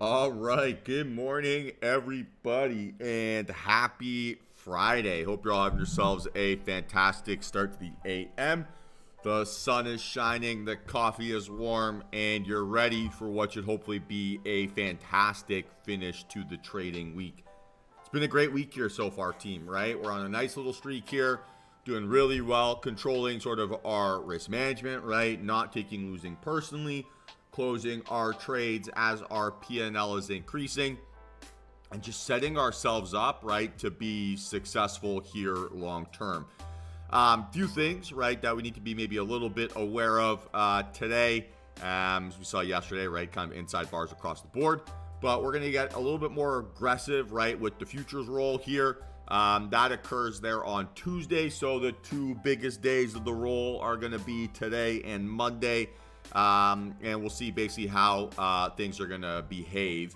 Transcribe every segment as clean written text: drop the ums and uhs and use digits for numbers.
All right, good morning, everybody, and happy Friday. Hope you're all having yourselves a fantastic start to the AM. The sun is shining, the coffee is warm, and you're ready for what should hopefully be a fantastic finish to the trading week. It's been a great week here so far, team, right? We're on a nice little streak here, doing really well, controlling sort of our risk management, right? Not taking losing personally, closing our trades as our P&L is increasing, and just setting ourselves up, right, to be successful here long term. Few things, right, that we need to be maybe a little bit aware of today. As we saw yesterday, right, kind of inside bars across the board. But we're going to get a little bit more aggressive, right, with the futures roll here. That occurs there on Tuesday. So the two biggest days of the roll are going to be today and Monday. And we'll see basically how things are going to behave.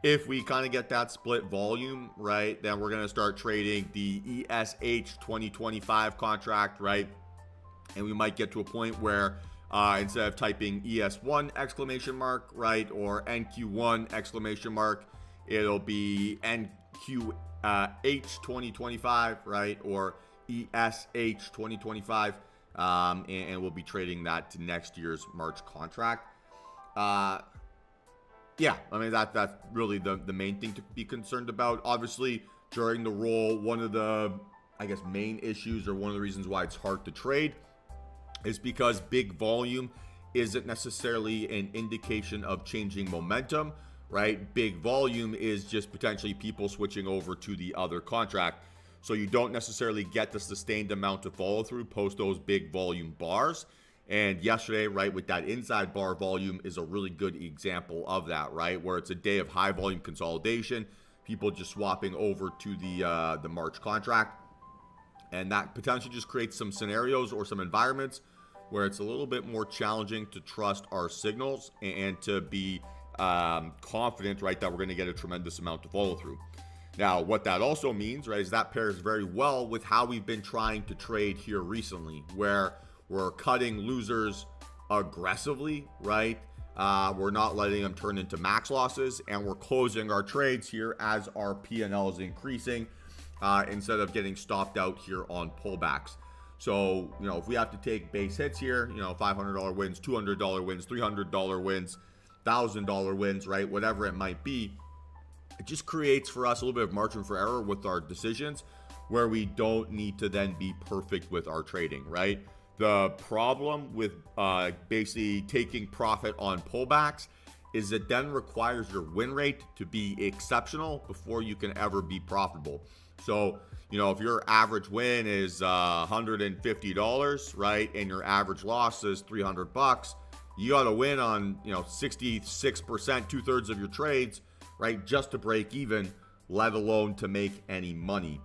If we kind of get that split volume, right, then we're going to start trading the ESH 2025 contract, right? And we might get to a point where instead of typing ES1 exclamation mark, right, or NQ1 exclamation mark, it'll be NQH 2025, right, or ESH 2025. And we'll be trading that to next year's March contract. Yeah, I mean, that's really the main thing to be concerned about. Obviously, during the roll, one of the, I guess, main issues or one of the reasons why it's hard to trade is because big volume isn't necessarily an indication of changing momentum, right? Big volume is just potentially people switching over to the other contract. So you don't necessarily get the sustained amount of follow through post those big volume bars. And yesterday, right, with that inside bar volume is a really good example of that, right? Where it's a day of high volume consolidation, people just swapping over to the March contract. And that potentially just creates some scenarios or some environments where it's a little bit more challenging to trust our signals and to be confident, right, that we're going to get a tremendous amount of follow through. Now, what that also means, right, is that pairs very well with how we've been trying to trade here recently, where we're cutting losers aggressively, right? We're not letting them turn into max losses, and we're closing our trades here as our P&L is increasing instead of getting stopped out here on pullbacks. So, if we have to take base hits here, $500 wins, $200 wins, $300 wins, $1,000 wins, right? Whatever it might be, it just creates for us a little bit of margin for error with our decisions where we don't need to then be perfect with our trading, right? The problem with basically taking profit on pullbacks is it then requires your win rate to be exceptional before you can ever be profitable. So, if your average win is $150, right, and your average loss is $300, you got to win on 66%, 2/3 of your trades, right, just to break even, let alone to make any money.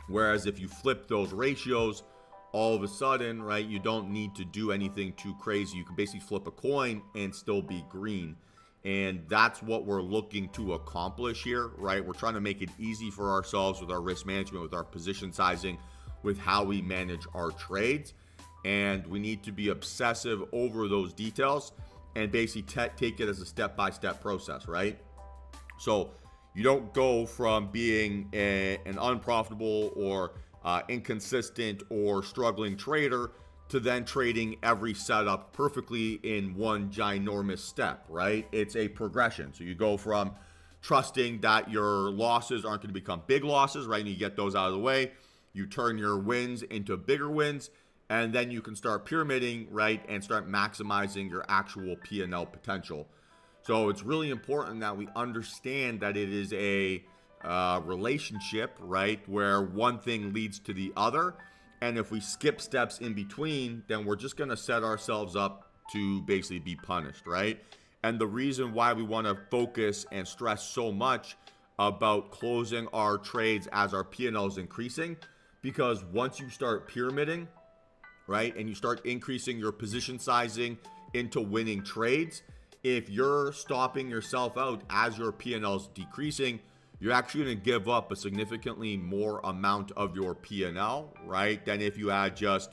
Whereas if you flip those ratios, all of a sudden, right, you don't need to do anything too crazy. You can basically flip a coin and still be green. And that's what we're looking to accomplish here, right? We're trying to make it easy for ourselves with our risk management, with our position sizing, with how we manage our trades. And we need to be obsessive over those details and basically take it as a step-by-step process, right? So you don't go from being an unprofitable or inconsistent or struggling trader to then trading every setup perfectly in one ginormous step, right? It's a progression. So you go from trusting that your losses aren't going to become big losses, right? And you get those out of the way. You turn your wins into bigger wins, and then you can start pyramiding, right? And start maximizing your actual P&L potential. So it's really important that we understand that it is a relationship, right, where one thing leads to the other. And if we skip steps in between, then we're just going to set ourselves up to basically be punished, right? And the reason why we want to focus and stress so much about closing our trades as our P&L is increasing, because once you start pyramiding, right, and you start increasing your position sizing into winning trades, if you're stopping yourself out as your P&L is decreasing, you're actually going to give up a significantly more amount of your P&L, right, than if you had just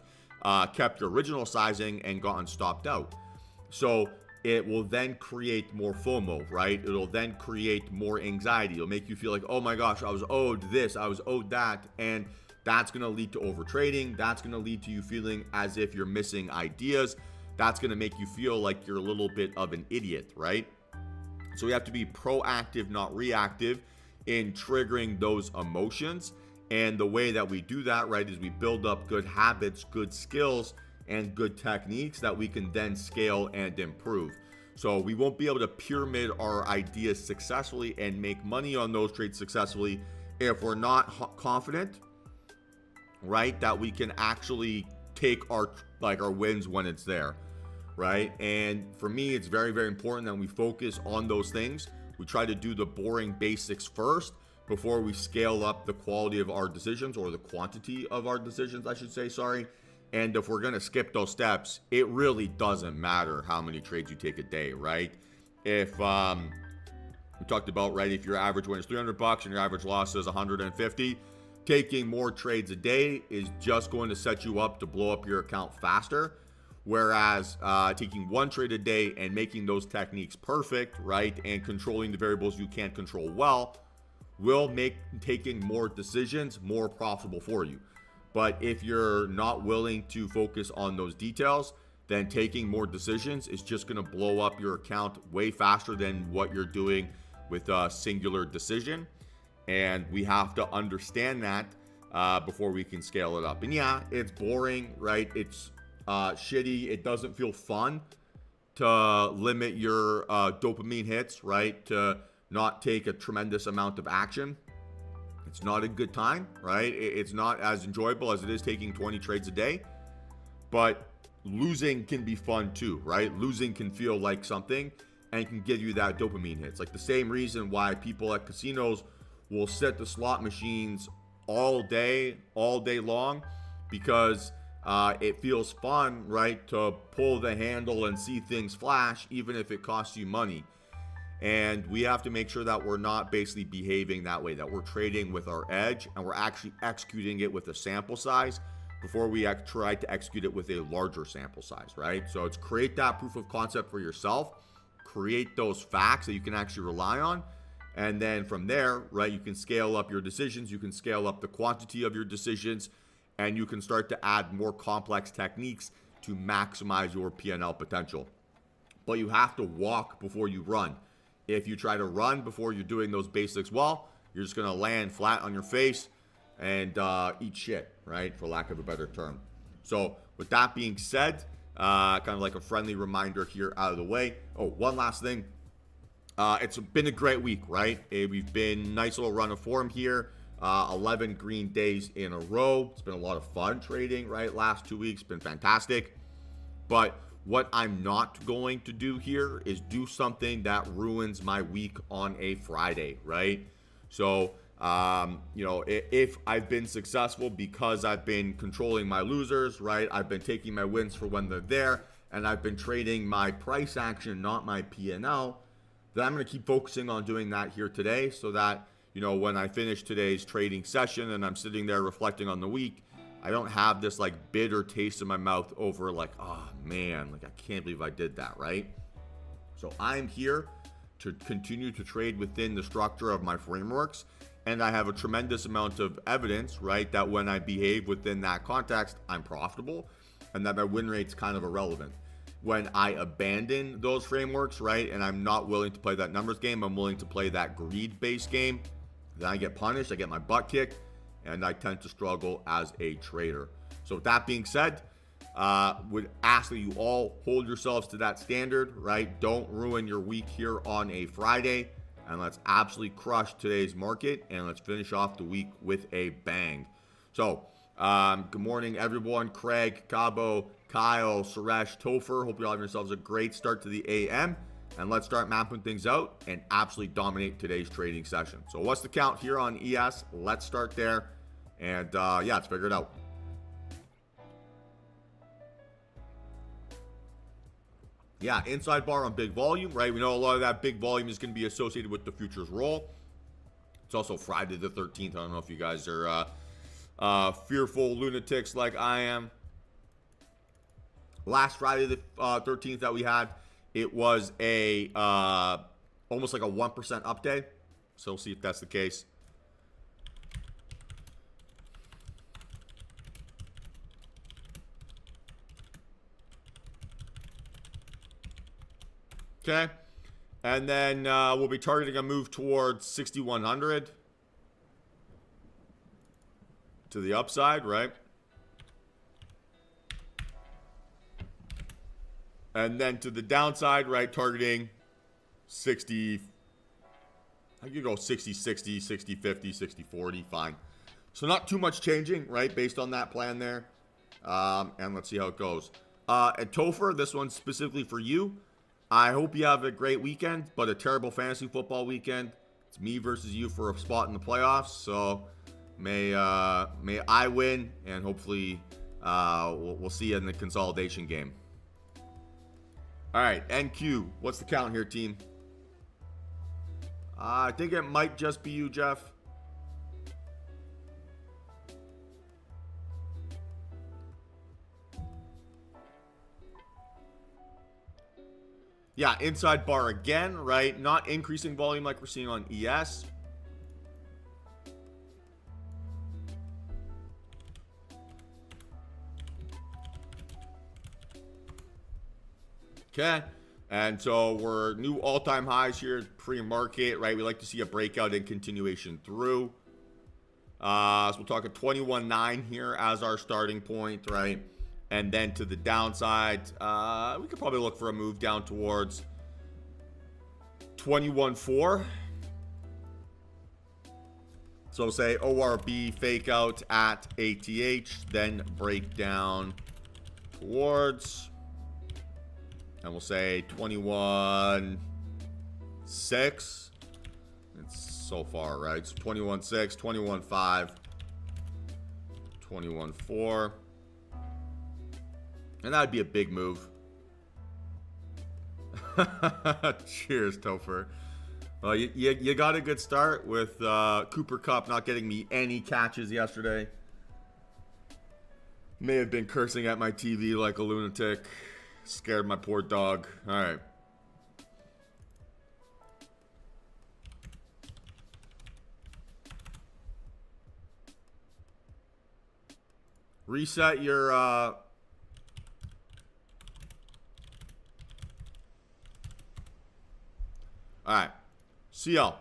kept your original sizing and gotten stopped out. So it will then create more FOMO, right? It'll then create more anxiety. It'll make you feel like, oh my gosh, I was owed this, I was owed that. And that's going to lead to overtrading. That's going to lead to you feeling as if you're missing ideas. That's going to make you feel like you're a little bit of an idiot, right? So we have to be proactive, not reactive, in triggering those emotions. And the way that we do that, right, is we build up good habits, good skills, and good techniques that we can then scale and improve. So we won't be able to pyramid our ideas successfully and make money on those trades successfully if we're not confident, right, that we can actually take our wins when it's there, right? And for me, it's very, very important that we focus on those things. We try to do the boring basics first before we scale up the quality of our decisions, or the quantity of our decisions, I should say, sorry. And if we're going to skip those steps, it really doesn't matter how many trades you take a day, right? If we talked about, right, if your average win is $300 and your average loss is 150, taking more trades a day is just going to set you up to blow up your account faster. Whereas taking one trade a day and making those techniques perfect, right, and controlling the variables you can't control well, will make taking more decisions more profitable for you. But if you're not willing to focus on those details, then taking more decisions is just going to blow up your account way faster than what you're doing with a singular decision. And we have to understand that before we can scale it up. And yeah, it's boring, right? It's shitty. It doesn't feel fun to limit your dopamine hits, right? To not take a tremendous amount of action. It's not a good time, right? It's not as enjoyable as it is taking 20 trades a day. But losing can be fun too, right? Losing can feel like something and can give you that dopamine hits. Like the same reason why people at casinos will set the slot machines all day long, because it feels fun, right, to pull the handle and see things flash, even if it costs you money. And we have to make sure that we're not basically behaving that way, that we're trading with our edge and we're actually executing it with a sample size before we try to execute it with a larger sample size, right? So it's create that proof of concept for yourself, create those facts that you can actually rely on. And then from there, right, you can scale up your decisions, you can scale up the quantity of your decisions, and you can start to add more complex techniques to maximize your P&L potential. But you have to walk before you run. If you try to run before you're doing those basics well, you're just going to land flat on your face and eat shit, right, for lack of a better term. So with that being said, kind of like a friendly reminder here out of the way. Oh, one last thing. It's been a great week, right? We've been nice little run of form here. 11 green days in a row. It's been a lot of fun trading, right? Last 2 weeks been fantastic. But what I'm not going to do here is do something that ruins my week on a Friday, right? So, if I've been successful because I've been controlling my losers, right? I've been taking my wins for when they're there, and I've been trading my price action, not my P&L, then I'm going to keep focusing on doing that here today so that, when I finish today's trading session and I'm sitting there reflecting on the week, I don't have this like bitter taste in my mouth over like, oh man, like I can't believe I did that, right? So I'm here to continue to trade within the structure of my frameworks. And I have a tremendous amount of evidence, right, that when I behave within that context, I'm profitable and that my win rate's kind of irrelevant. When I abandon those frameworks, right, and I'm not willing to play that numbers game, I'm willing to play that greed-based game, then I get punished, I get my butt kicked, and I tend to struggle as a trader. So with that being said, would ask that you all hold yourselves to that standard, right? Don't ruin your week here on a Friday, and let's absolutely crush today's market, and let's finish off the week with a bang. So, good morning, everyone. Craig, Cabo, Kyle, Suresh, Topher. Hope you all have yourselves a great start to the AM. And let's start mapping things out and absolutely dominate today's trading session. So what's the count here on ES? Let's start there. And let's figure it out. Yeah, inside bar on big volume, right? We know a lot of that big volume is going to be associated with the futures roll. It's also Friday the 13th. I don't know if you guys are fearful lunatics like I am. Last Friday the 13th that we had it was a almost like a 1% up day. So we'll see if that's the case. Okay. And then we'll be targeting a move towards 6,100 to the upside, right? And then to the downside, right, targeting 60. I could go 60, 60, 60, 50, 60, 40, fine. So not too much changing, right, based on that plan there. And let's see how it goes. And Topher, this one's specifically for you. I hope you have a great weekend, but a terrible fantasy football weekend. It's me versus you for a spot in the playoffs. So may I win, and hopefully we'll see you in the consolidation game. All right, NQ. What's the count here, team? I think it might just be you, Jeff. Yeah, inside bar again, right? Not increasing volume like we're seeing on ES. Okay. And so we're new all-time highs here pre-market, right? We like to see a breakout and continuation through. So we'll talk at 21.9 here as our starting point, right? And then to the downside, we could probably look for a move down towards 21.4. So say ORB fake out at ATH, then break down towards, and we'll say 21.6. It's so far, right? So 21.6, 21.5, 21.4. And that'd be a big move. Cheers, Topher. Well, you got a good start with Cooper Kupp not getting me any catches yesterday. May have been cursing at my TV like a lunatic. Scared my poor dog. All right. Reset your... All right. CL.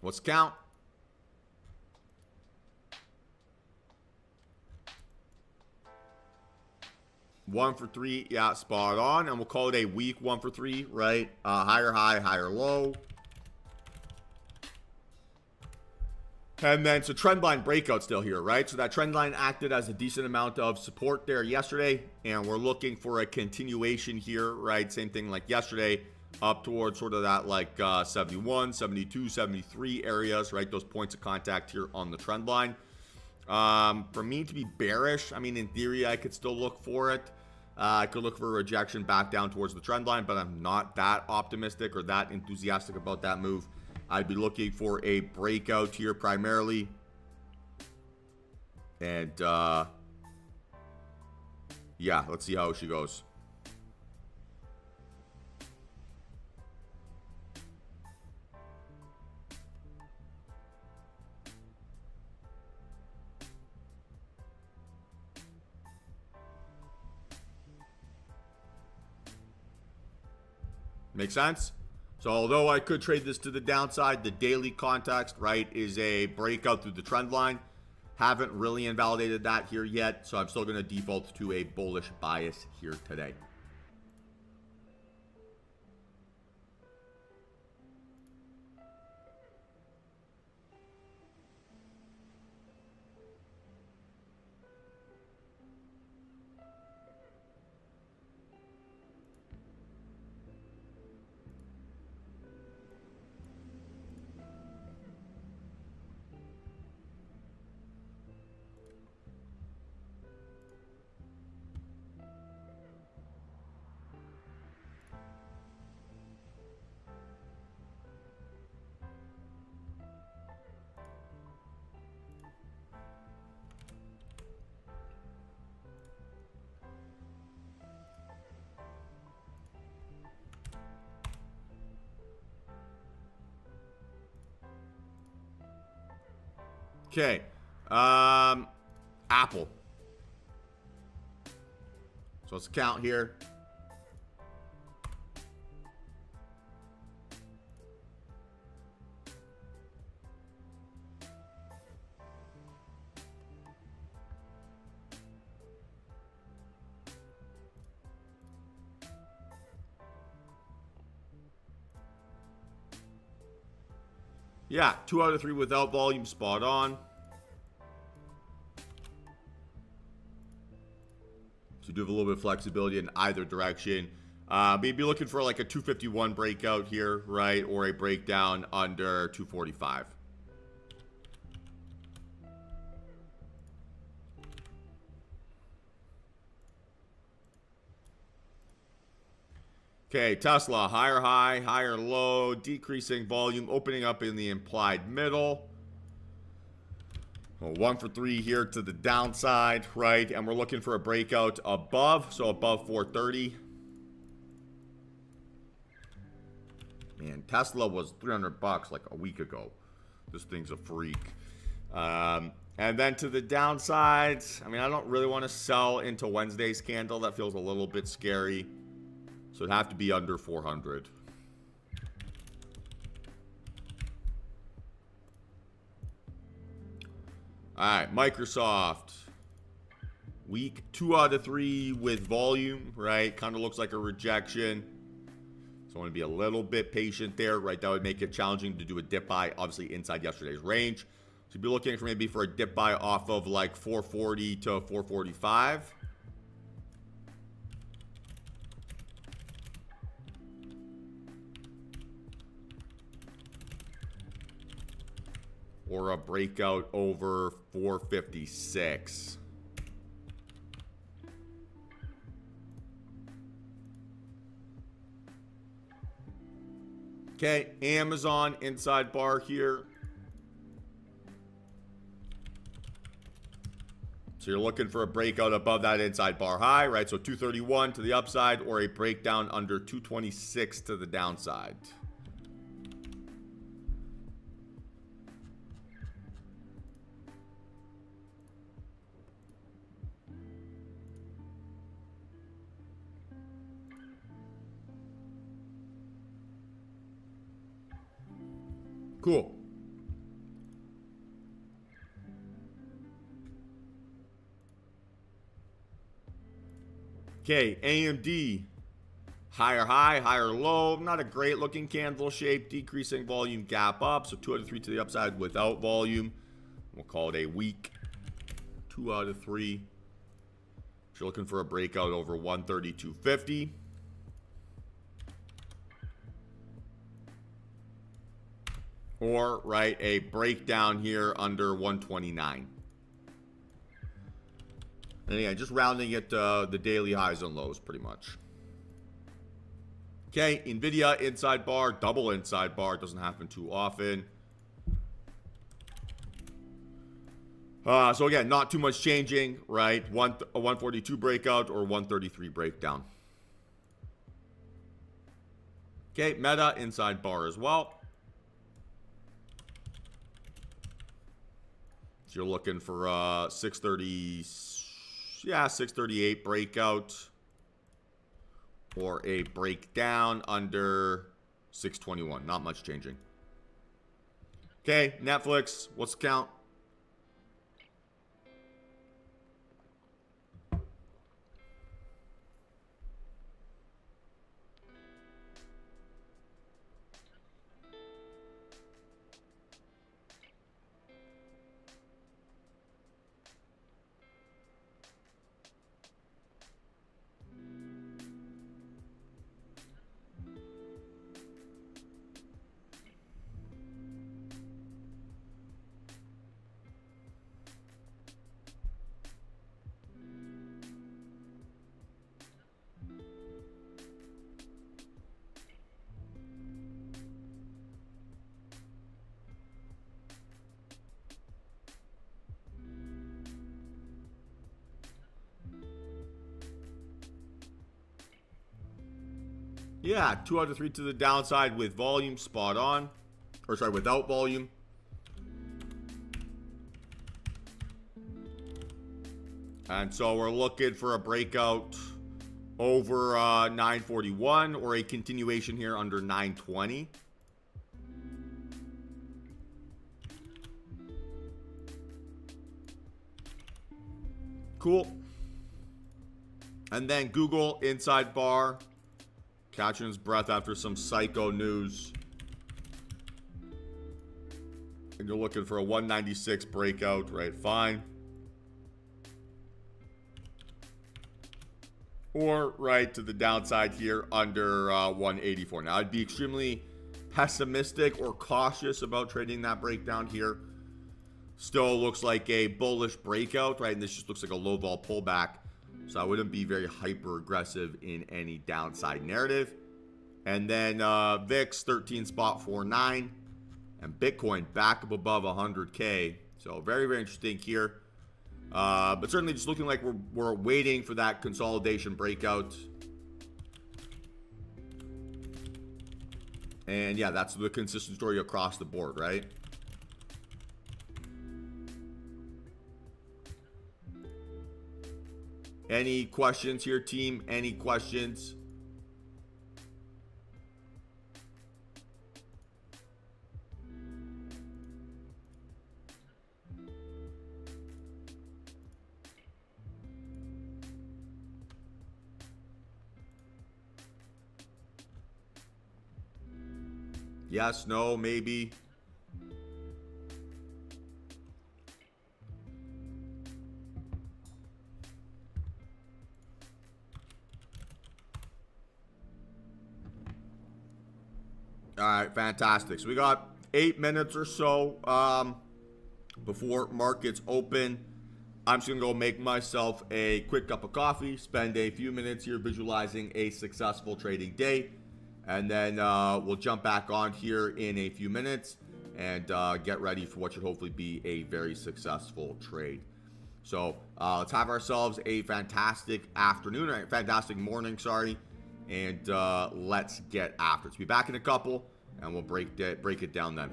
What's the count? One for three. Yeah, spot on. And we'll call it a weak 1 for 3, right? Higher high, higher low. And then, so trend line breakout still here, right? So that trend line acted as a decent amount of support there yesterday. And we're looking for a continuation here, right? Same thing like yesterday. Up towards sort of that like 71, 72, 73 areas, right? Those points of contact here on the trend line. For me to be bearish, I mean, in theory, I could still look for it. I could look for a rejection back down towards the trend line, but I'm not that optimistic or that enthusiastic about that move. I'd be looking for a breakout here primarily. And yeah, let's see how she goes. Make sense? So although I could trade this to the downside, the daily context, right, is a breakout through the trend line. Haven't really invalidated that here yet, so I'm still going to default to a bullish bias here today. Okay. Apple. So let's count here. Yeah, 2 out of 3 without volume, spot on. So you do have a little bit of flexibility in either direction. But you'd be looking for like a 251 breakout here, right? Or a breakdown under 245. Okay, Tesla, higher high, higher low, decreasing volume, opening up in the implied middle. Well, 1 for 3 here to the downside, right? And we're looking for a breakout above, so above 430. Man, Tesla was $300 like a week ago. This thing's a freak. And then to the downside, I mean, I don't really want to sell into Wednesday's candle. That feels a little bit scary. So it'd have to be under 400. All right, Microsoft. Weak, 2 out of 3 with volume, right? Kind of looks like a rejection. So I want to be a little bit patient there, right? That would make it challenging to do a dip buy, obviously inside yesterday's range. So you'd be looking for maybe for a dip buy off of like 440 to 445. Or a breakout over 456. Okay, Amazon inside bar here. So you're looking for a breakout above that inside bar high, right? So 231 to the upside or a breakdown under 226 to the downside. Cool. Okay, AMD. Higher high, higher low. Not a great looking candle shape. Decreasing volume, gap up. So 2 out of 3 to the upside without volume. We'll call it a weak 2 out of 3. So you're looking for a breakout over 132.50. Or, right, a breakdown here under 129. And again, just rounding it to the daily highs and lows, pretty much. Okay, NVIDIA inside bar, double inside bar. Doesn't happen too often. So again, not too much changing, right? A 142 breakout or 133 breakdown. Okay, Meta inside bar as well. So you're looking for 630, yeah, 638 breakout or a breakdown under 621. Not much changing. Okay, Netflix, what's the count? Yeah, 2 out of 3 to the downside with volume, spot on. Or sorry, without volume. And so we're looking for a breakout over 941 or a continuation here under 920. Cool. And then Google inside bar, catching his breath after some psycho news. And you're looking for a 196 breakout, right? Fine. Or right to the downside here under 184. Now, I'd be extremely pessimistic or cautious about trading that breakdown here. Still looks like a bullish breakout, right? And this just looks like a low vol pullback. So I wouldn't be very hyper aggressive in any downside narrative. And then VIX 13.49 and Bitcoin back up above 100K. So very, very interesting here. But certainly just looking like we're waiting for that consolidation breakout. And yeah, that's the consistent story across the board, right? Any questions here, team? Any questions? Yes, no, maybe. All right, fantastic. So we got 8 minutes or so before markets open. I'm just going to go make myself a quick cup of coffee, spend a few minutes here visualizing a successful trading day, and then we'll jump back on here in a few minutes and get ready for what should hopefully be a very successful trade. So let's have ourselves a fantastic afternoon, or fantastic morning, sorry, and let's get after it. So be back in a couple, and we'll break it down then.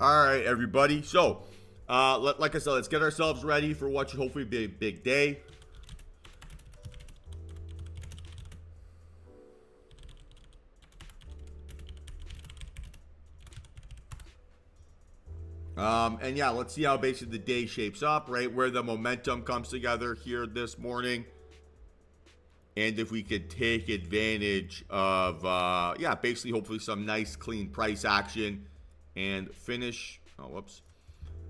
All right, everybody. So, like I said, let's get ourselves ready for what should hopefully be a big day. And yeah, let's see how basically the day shapes up, right? Where the momentum comes together here this morning. And if we could take advantage of, yeah, basically hopefully some nice clean price action and finish. Oh, whoops.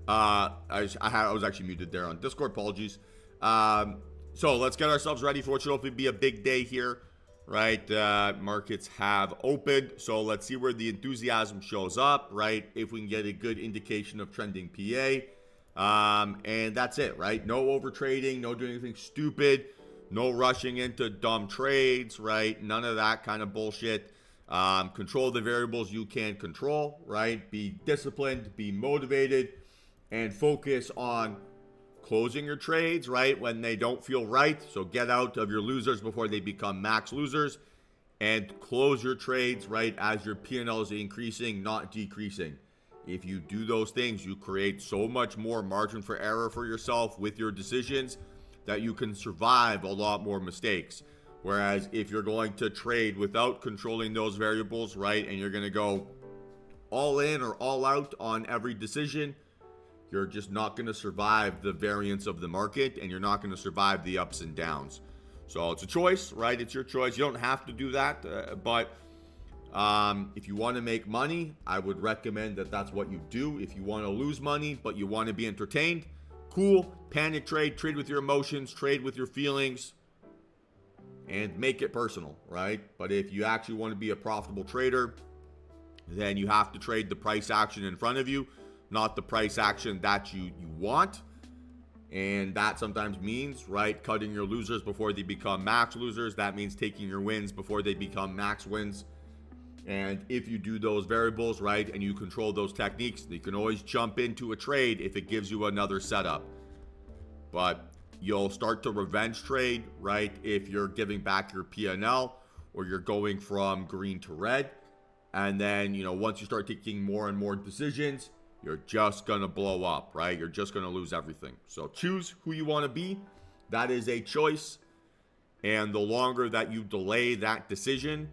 I was actually muted there on Discord. Apologies. So let's get ourselves ready for what should hopefully be a big day here, right? Markets have opened. So let's see where the enthusiasm shows up, right? If we can get a good indication of trending PA. And that's it, right? No over trading, no doing anything stupid, no rushing into dumb trades, right? None of that kind of bullshit. Control the variables you can control, right? Be disciplined, be motivated, and focus on closing your trades, right, when they don't feel right. So get out of your losers before they become max losers, and close your trades, right, as your P&L is increasing, not decreasing. If you do those things, you create so much more margin for error for yourself with your decisions that you can survive a lot more mistakes. Whereas if you're going to trade without controlling those variables, right, and you're going to go all in or all out on every decision, you're just not going to survive the variance of the market, and you're not going to survive the ups and downs. So it's a choice, right? It's your choice. You don't have to do that, but if you want to make money, I would recommend that that's what you do. If you want to lose money, but you want to be entertained, cool. Panic trade, trade with your emotions, trade with your feelings, and make it personal, right? But if you actually want to be a profitable trader, then you have to trade the price action in front of you, not the price action that you want. And that sometimes means, right, cutting your losers before they become max losers. That means taking your wins before they become max wins. And if you do those variables, right, and you control those techniques, you can always jump into a trade if it gives you another setup. But you'll start to revenge trade, right, if you're giving back your P&L or you're going from green to red. And then, once you start taking more and more decisions, you're just going to blow up, right? You're just going to lose everything. So choose who you want to be. That is a choice. And the longer that you delay that decision,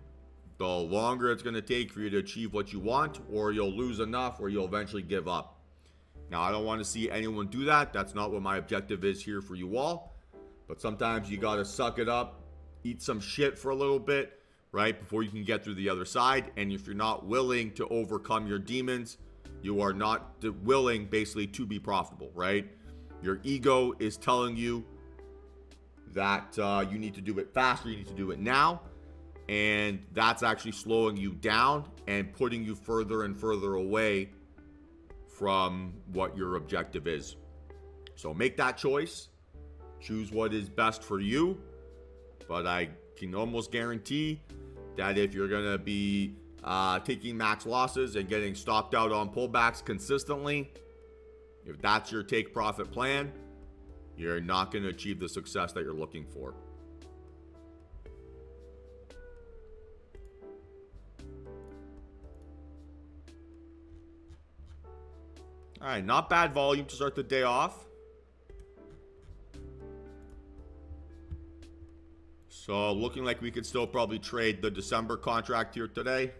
the longer it's going to take for you to achieve what you want, or you'll lose enough or you'll eventually give up. Now, I don't want to see anyone do that. That's not what my objective is here for you all. But sometimes you got to suck it up, eat some shit for a little bit, right, before you can get through the other side. And if you're not willing to overcome your demons, you are not willing basically to be profitable, right? Your ego is telling you that you need to do it faster, you need to do it now. And that's actually slowing you down and putting you further and further away from what your objective is. So make that choice. Choose what is best for you. But I can almost guarantee that if you're going to be taking max losses and getting stopped out on pullbacks consistently, if that's your take profit plan, you're not going to achieve the success that you're looking for. All right, not bad volume to start the day off. So looking like we could still probably trade the December contract here today.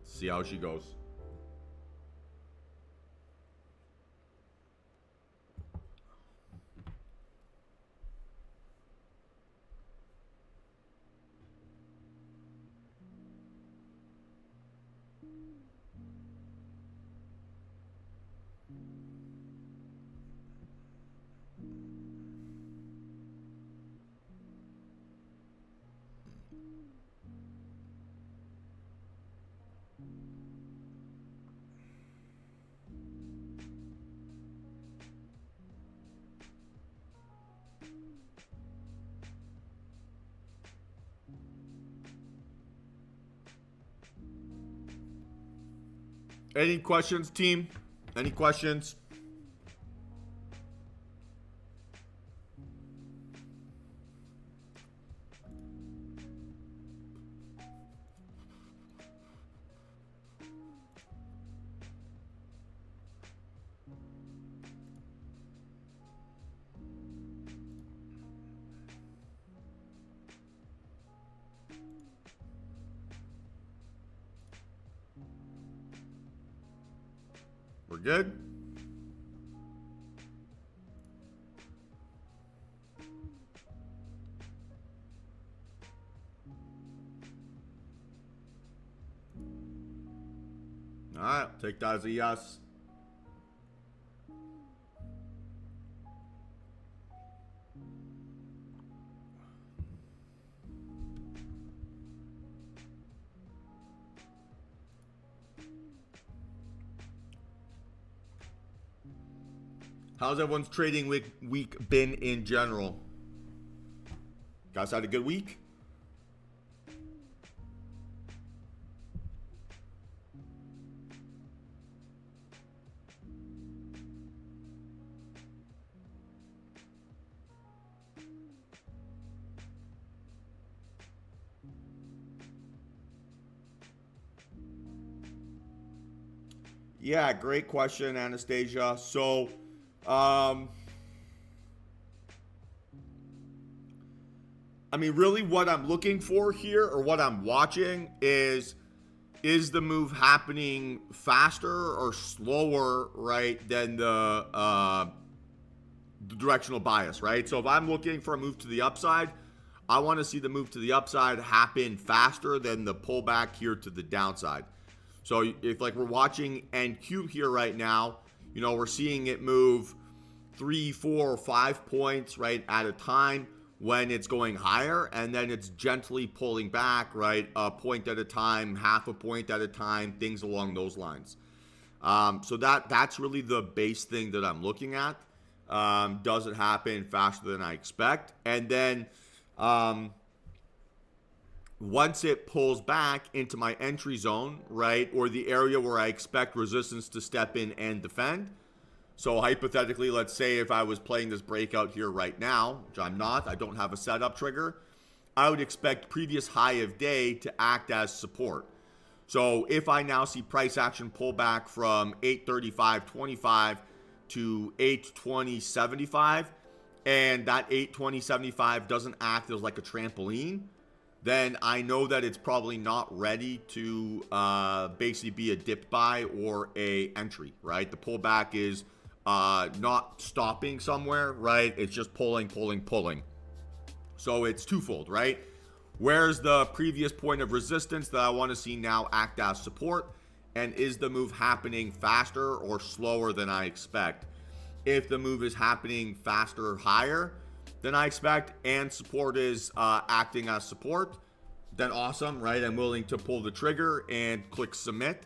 See how she goes. Any questions, team? Any questions? We're good. All right, take that as a yes. How's everyone's trading week been in general? Guys had a good week? Yeah, great question, Anastasia. So, I mean, really what I'm looking for here, or what I'm watching, is the move happening faster or slower, right, than the directional bias, right? So if I'm looking for a move to the upside, I want to see the move to the upside happen faster than the pullback here to the downside. So if like we're watching NQ here right now, you know, we're seeing it move 3, 4, 5 points, right, at a time when it's going higher, and then it's gently pulling back, right, a point at a time, half a point at a time, things along those lines. So that's really the base thing that I'm looking at. Does it happen faster than I expect? And then once it pulls back into my entry zone, right, or the area where I expect resistance to step in and defend. So hypothetically, let's say if I was playing this breakout here right now, which I'm not, I don't have a setup trigger, I would expect previous high of day to act as support. So if I now see price action pull back from 835.25 to 820.75, and that 820.75 doesn't act as like a trampoline, then I know that it's probably not ready to basically be a dip buy or a entry, right? The pullback is not stopping somewhere, right? It's just pulling. So it's twofold, right? Where's the previous point of resistance that I want to see now act as support? And is the move happening faster or slower than I expect? If the move is happening faster or higher than I expect, and support is acting as support, then awesome, right? I'm willing to pull the trigger and click submit.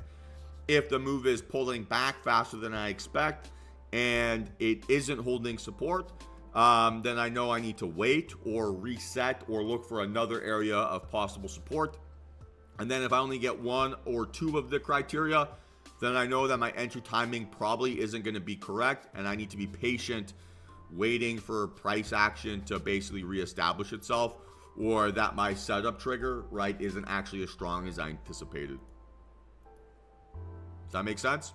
If the move is pulling back faster than I expect and it isn't holding support, then I know I need to wait or reset or look for another area of possible support. And then if I only get 1 or 2 of the criteria, then I know that my entry timing probably isn't going to be correct, and I need to be patient waiting for price action to basically reestablish itself, or that my setup trigger, right, isn't actually as strong as I anticipated. Does that make sense?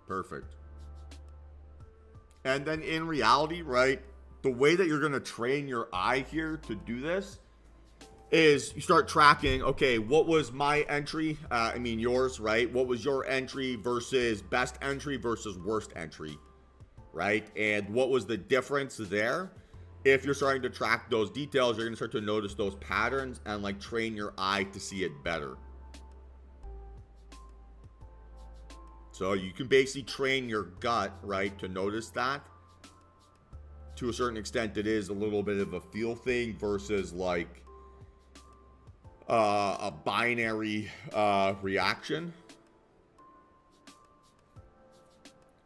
Perfect. And then in reality, right, the way that you're going to train your eye here to do this is you start tracking, okay, what was my entry? I mean, yours, right? What was your entry versus best entry versus worst entry, right? And what was the difference there? If you're starting to track those details, you're going to start to notice those patterns and like train your eye to see it better. So you can basically train your gut, right, to notice that. To a certain extent, it is a little bit of a feel thing versus like a binary reaction.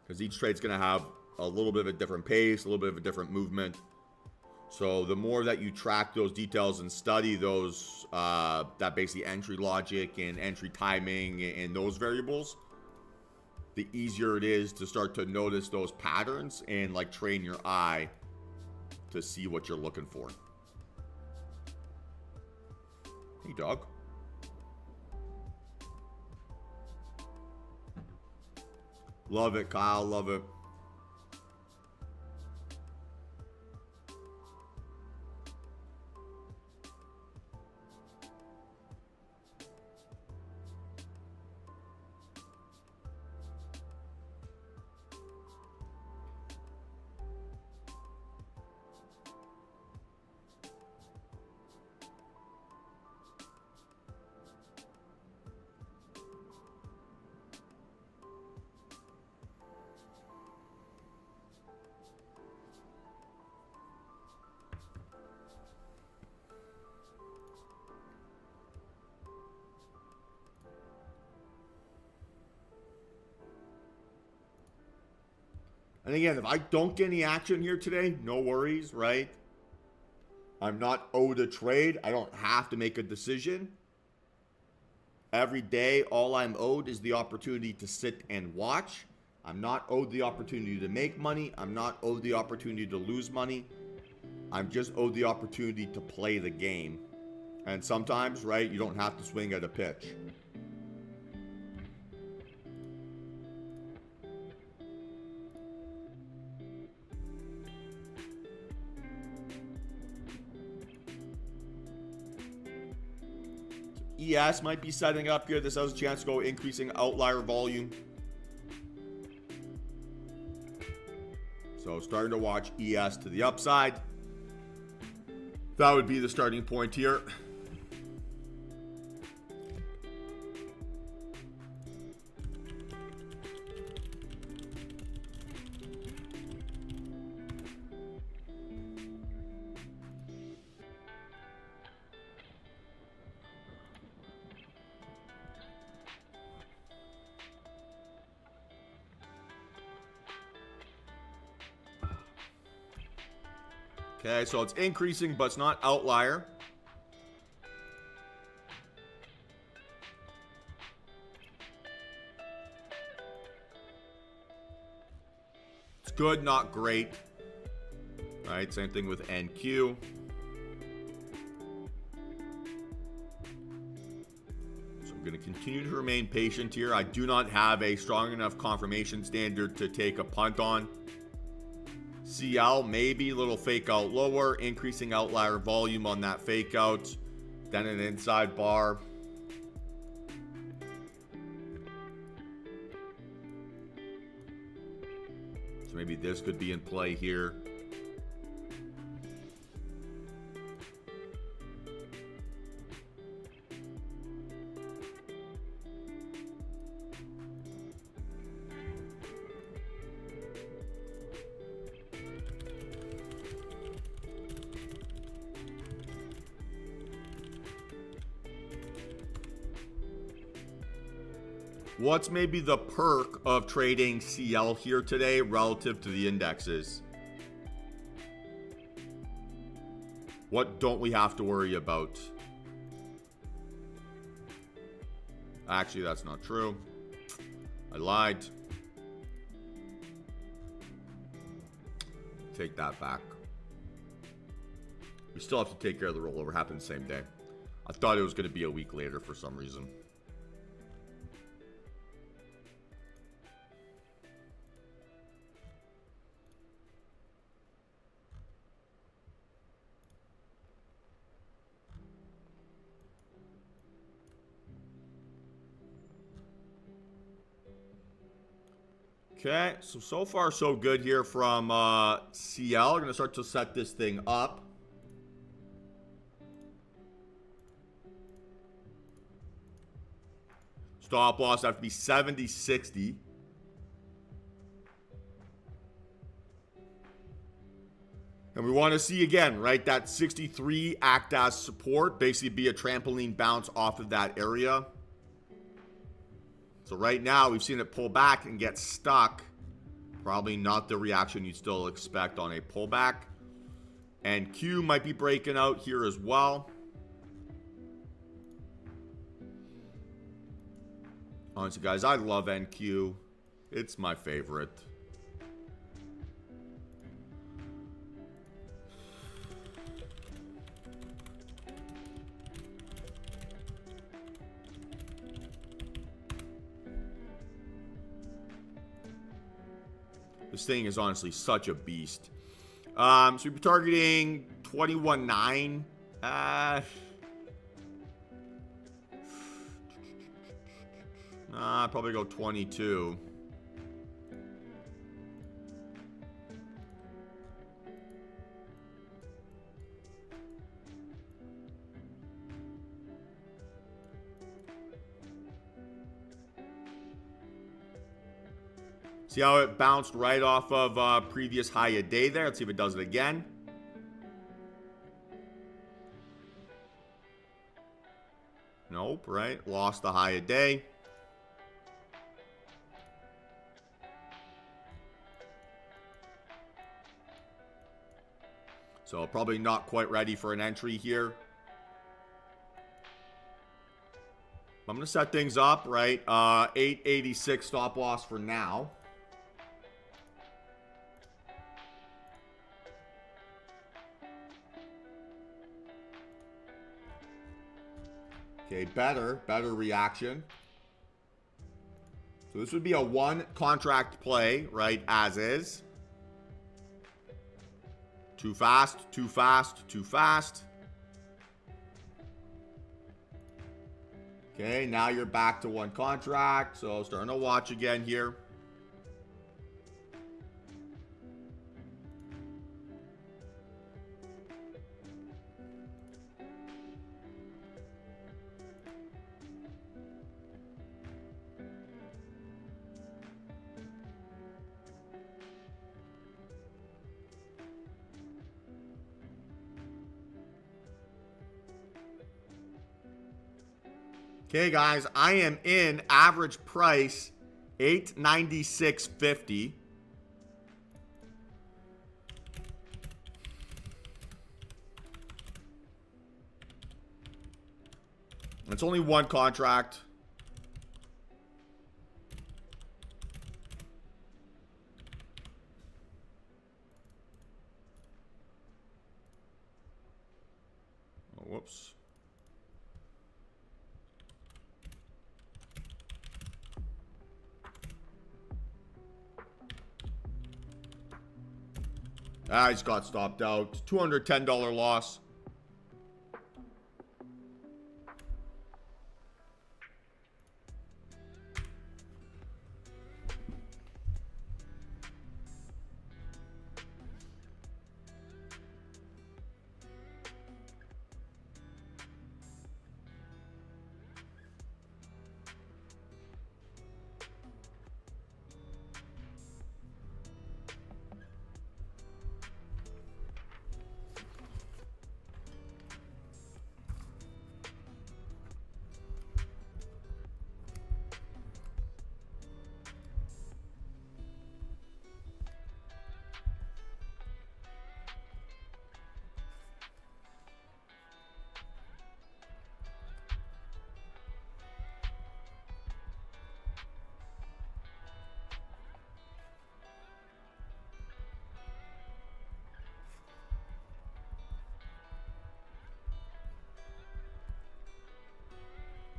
Because each trade's going to have a little bit of a different pace, a little bit of a different movement. So the more that you track those details and study those, that basically entry logic and entry timing and those variables, the easier it is to start to notice those patterns and like train your eye to see what you're looking for. Hey, dog. Love it, Kyle. Love it. And again, if I don't get any action here today, no worries, right? I'm not owed a trade. I don't have to make a decision. Every day, all I'm owed is the opportunity to sit and watch. I'm not owed the opportunity to make money. I'm not owed the opportunity to lose money. I'm just owed the opportunity to play the game. And sometimes, right, you don't have to swing at a pitch. ES might be setting up here. This has a chance to go increasing outlier volume. So starting to watch ES to the upside. That would be the starting point here. Okay, so it's increasing, but it's not outlier. It's good, not great. All right, same thing with NQ. So I'm going to continue to remain patient here. I do not have a strong enough confirmation standard to take a punt on. CL, maybe a little fake out lower, increasing outlier volume on that fake out, then an inside bar. So maybe this could be in play here. What's maybe the perk of trading CL here today relative to the indexes? What don't we have to worry about? Actually, that's not true. I lied. Take that back. We still have to take care of the rollover. Happened the same day. I thought it was going to be a week later for some reason. Okay, so far so good here from CL. We're going to start to set this thing up. Stop loss have to be 70-60. And we want to see again, right, that 63 act as support, basically be a trampoline bounce off of that area. So right now, we've seen it pull back and get stuck. Probably not the reaction you'd still expect on a pullback. And Q might be breaking out here as well. Honestly, guys, I love NQ. It's my favorite. This thing is honestly such a beast. So we're targeting 21.9. Probably go 22. See how it bounced right off of previous high a day there? Let's see if it does it again. Nope, right? Lost the high a day. So probably not quite ready for an entry here. I'm going to set things up, right? 886 stop loss for now. Okay, better reaction. So this would be a one contract play, right? As is. Too fast, too fast, too fast. Okay, now you're back to one contract. So starting to watch again here. Okay, guys, I am in average price $896.50. It's only one contract. Oh, whoops. I just got stopped out. $210 loss.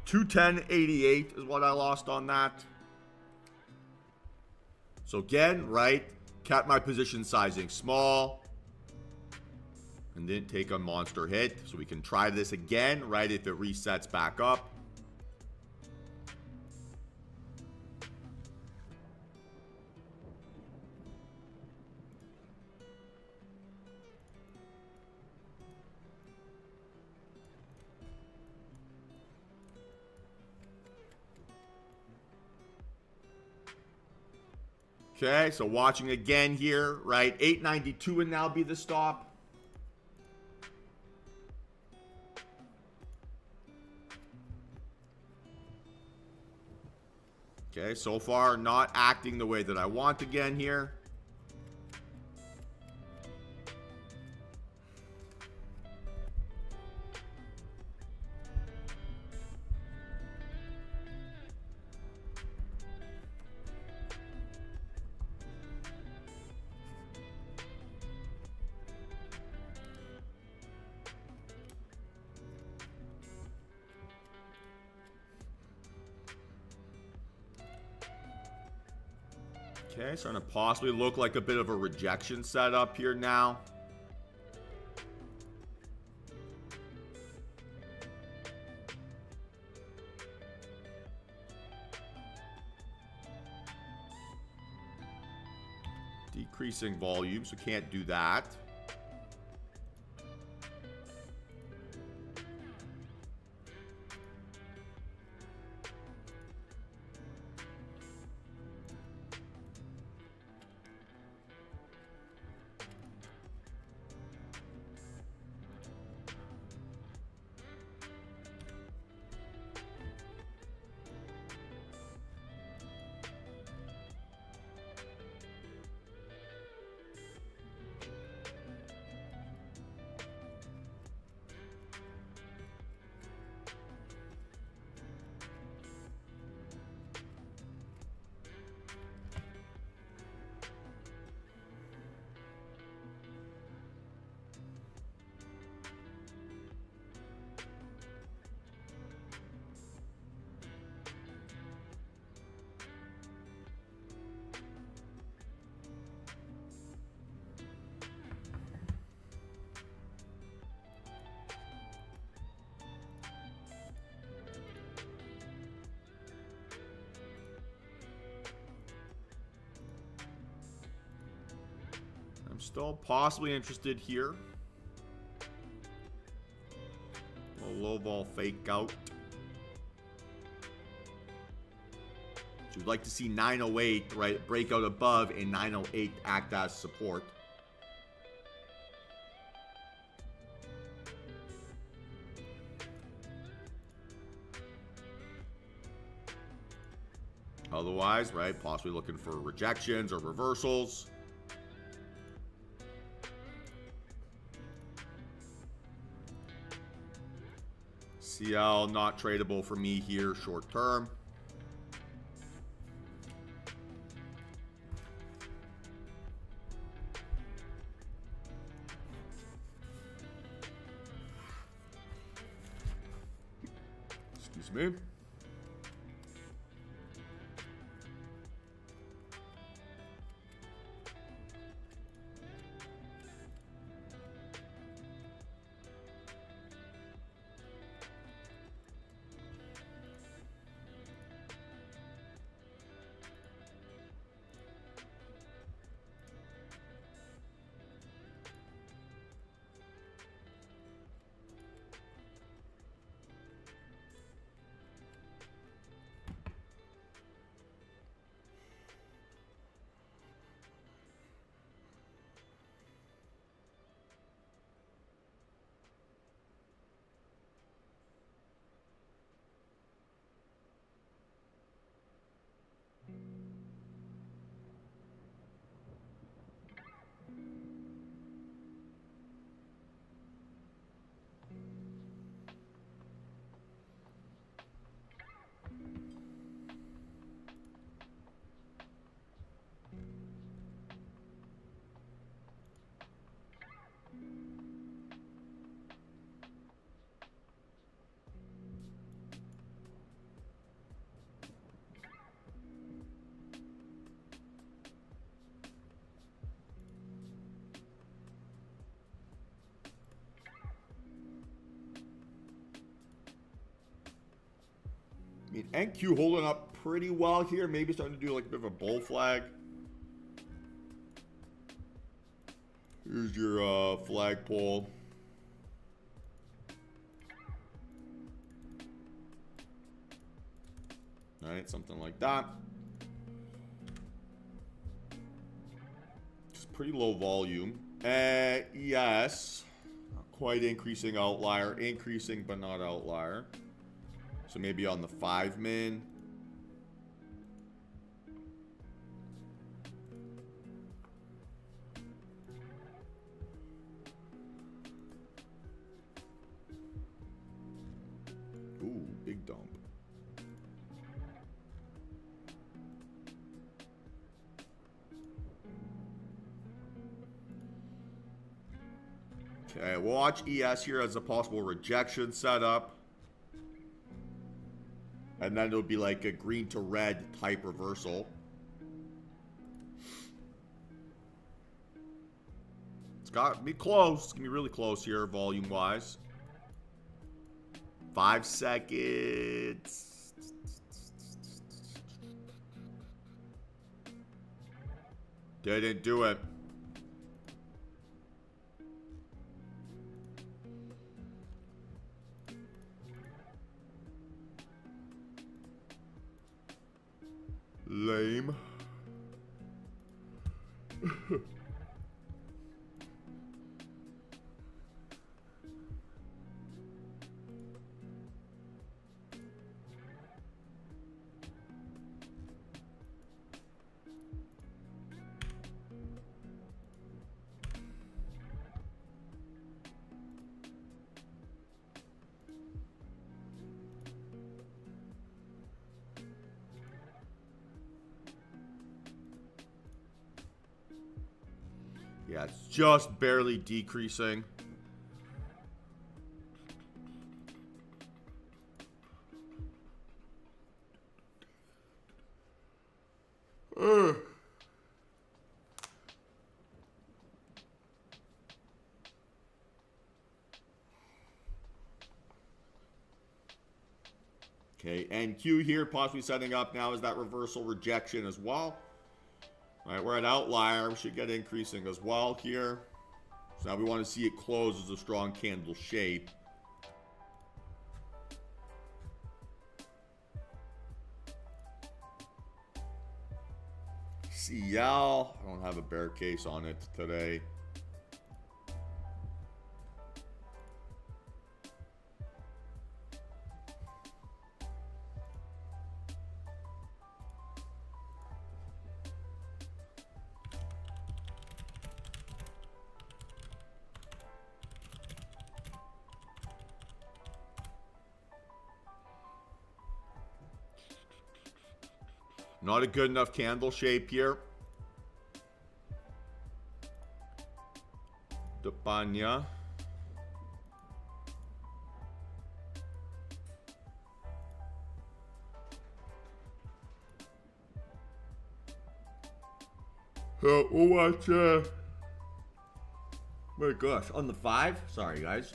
$210.88 is what I lost on that. So again, right, kept my position sizing small and didn't take a monster hit. So we can try this again, right, if it resets back up. Okay, so watching again here, right? 892 would now be the stop. Okay, so far not acting the way that I want again here. Okay, starting to possibly look like a bit of a rejection setup here now. Decreasing volume, so can't do that. Still possibly interested here. A low vol fake out. So we'd like to see 908 right break out above and 908 act as support. Otherwise, right, possibly looking for rejections or reversals. CL not tradable for me here short term. Excuse me. I mean, NQ holding up pretty well here. Maybe starting to do like a bit of a bull flag. Here's your flagpole. All right, something like that. Just pretty low volume. Yes. Not quite increasing outlier. Increasing, but not outlier. So maybe on the 5-min. Ooh, big dump. Okay, watch ES here as a possible rejection setup. And then it'll be like a green to red type reversal. It's got to be close. It's going to be really close here, volume-wise. 5 seconds. Didn't do it. Lame. Yeah, it's just barely decreasing. Okay, and Q here possibly setting up now is that reversal rejection as well. All right, we're at outlier. We should get increasing as well here. So now we want to see it close as a strong candle shape. CL, I don't have a bear case on it today. Not a good enough candle shape here. Depanya. We'll watch, my gosh, on the 5? Sorry, guys.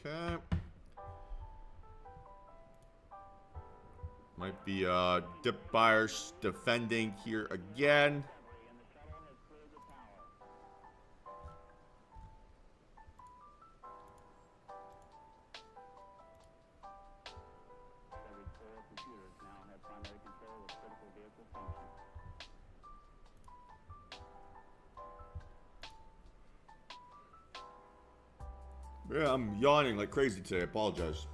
Okay. Might be dip buyers defending here again. Yeah, I'm yawning like crazy today. I apologize.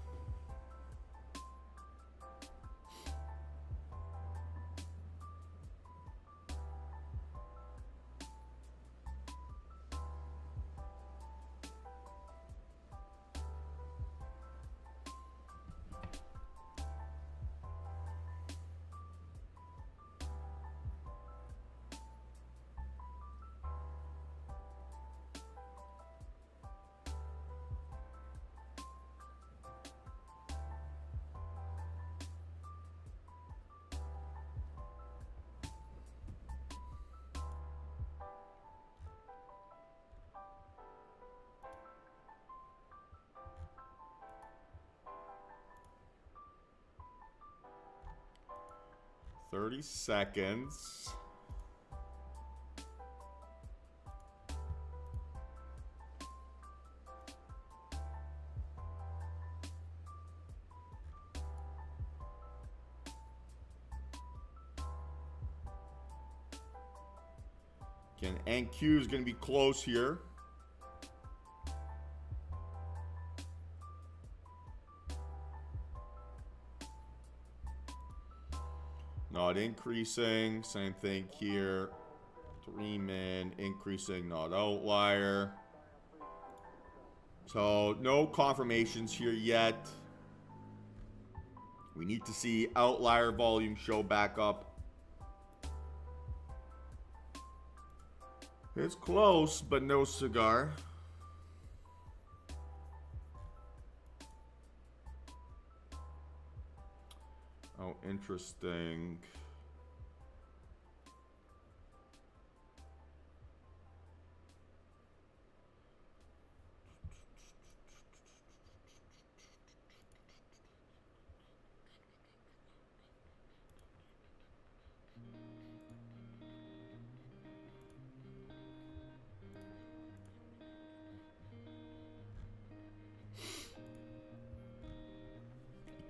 Thirty seconds. Again, NQ is going to be close here. Not increasing. Same thing here. 3 min increasing, not outlier. So no confirmations here yet. We need to see outlier volume show back up. It's close, but no cigar. Oh, interesting.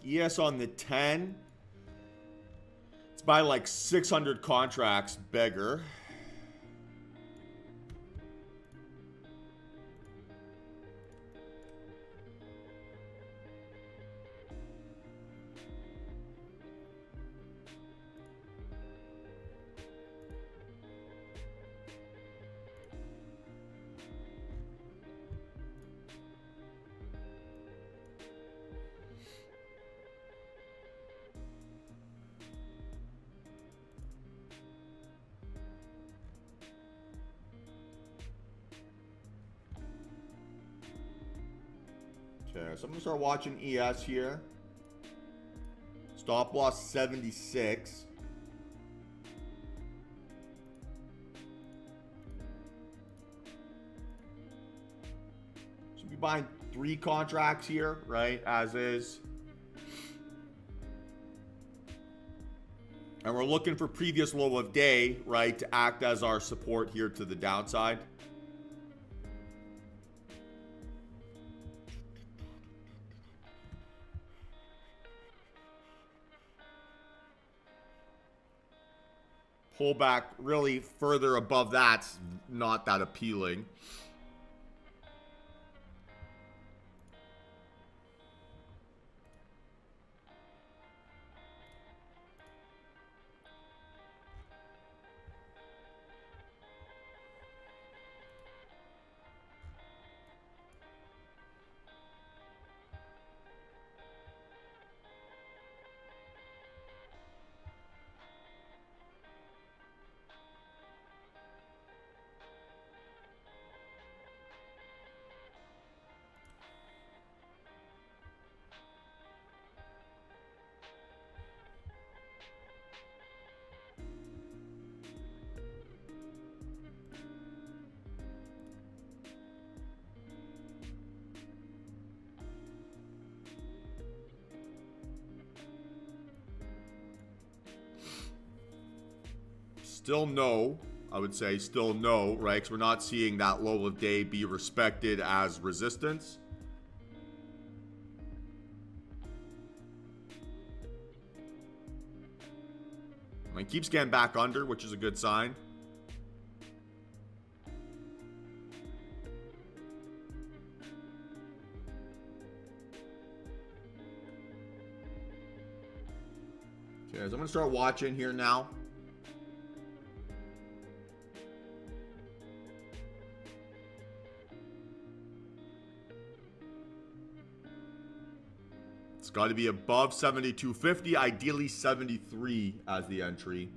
Yes, on the 10. It's by like 600 contracts, beggar. Okay, so I'm gonna start watching ES here. Stop loss 76. Should be buying 3 contracts here, right? As is. And we're looking for previous low of day, right, to act as our support here to the downside. Pullback really further above that's not that appealing. Still no, I would say still no, right? Because we're not seeing that low of day be respected as resistance. And it keeps getting back under, which is a good sign. Okay, so I'm going to start watching here now. It's got to be above 72.50, ideally 73 as the entry.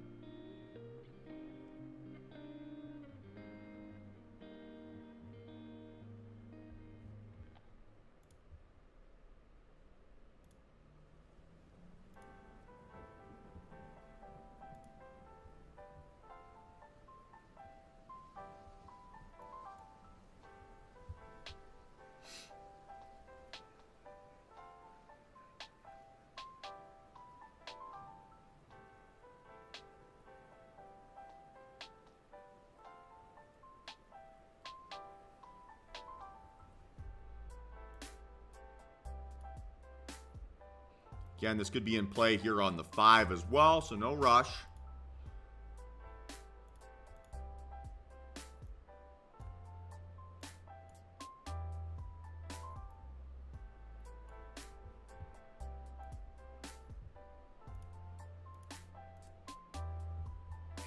Again, this could be in play here on the 5 as well, so no rush.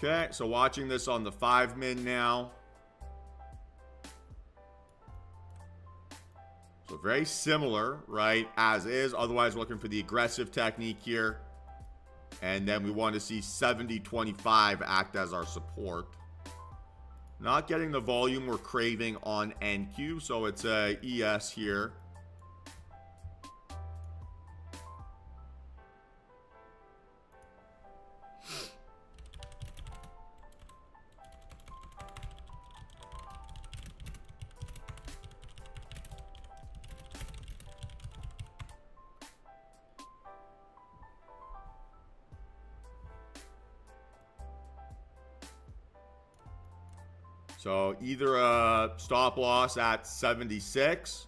Okay, so watching this on the 5 min now. So very similar, right, as is. Otherwise, we're looking for the aggressive technique here. And then we want to see 70.25 act as our support. Not getting the volume we're craving on NQ, so it's a ES here. So either a stop loss at 76,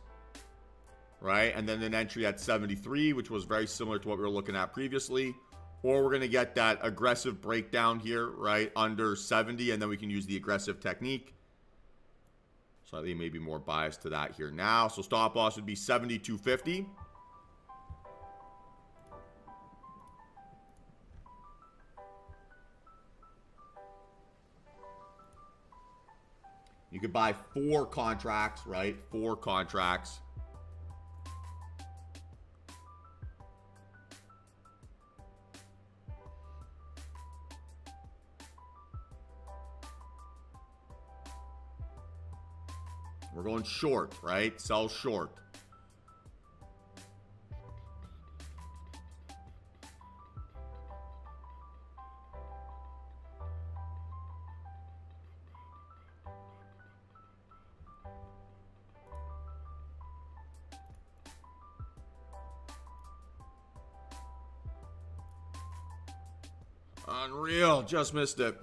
right? And then an entry at 73, which was very similar to what we were looking at previously. Or we're going to get that aggressive breakdown here, right? Under 70, and then we can use the aggressive technique. Slightly maybe more biased to that here now. So stop loss would be 72.50. You could buy 4 contracts, right? 4 contracts. We're going short, right? Sell short. Unreal. Just missed it.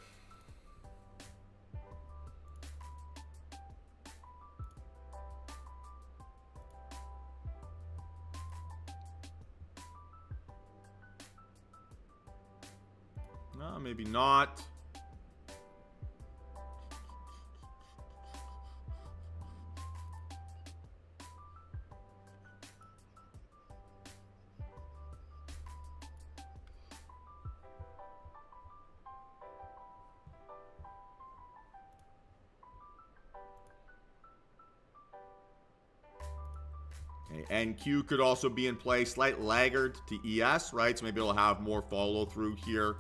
No, maybe not. Okay, NQ could also be in play. Slight laggard to ES, right? So maybe it'll have more follow through here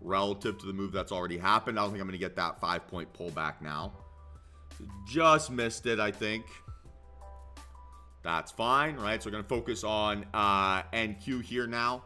relative to the move that's already happened. I don't think I'm going to get that 5-point pullback now. So just missed it, I think. That's fine, right? So we're going to focus on NQ here now.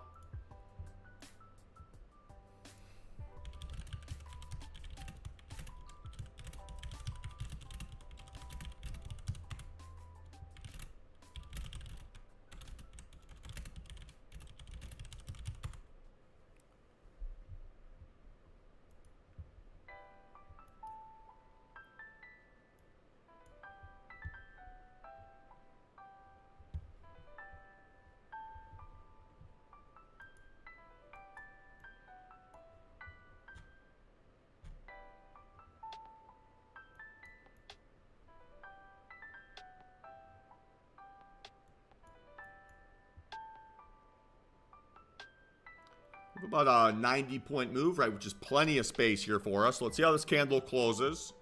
About a 90-point move, right? Which is plenty of space here for us. Let's see how this candle closes.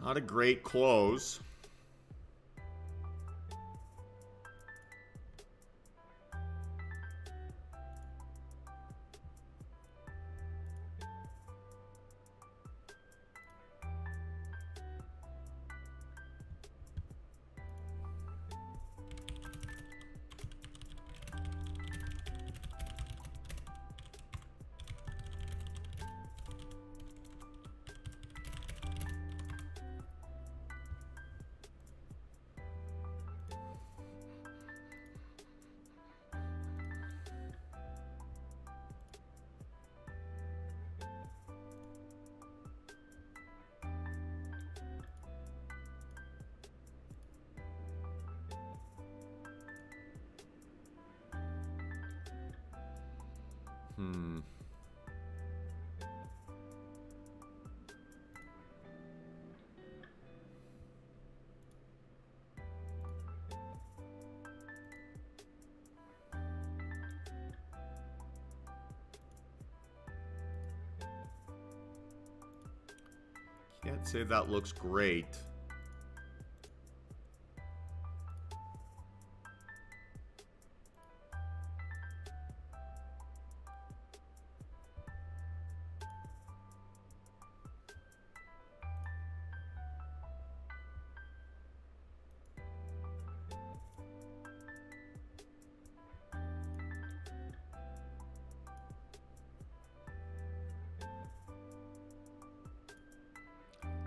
Not a great close. Can't say that looks great.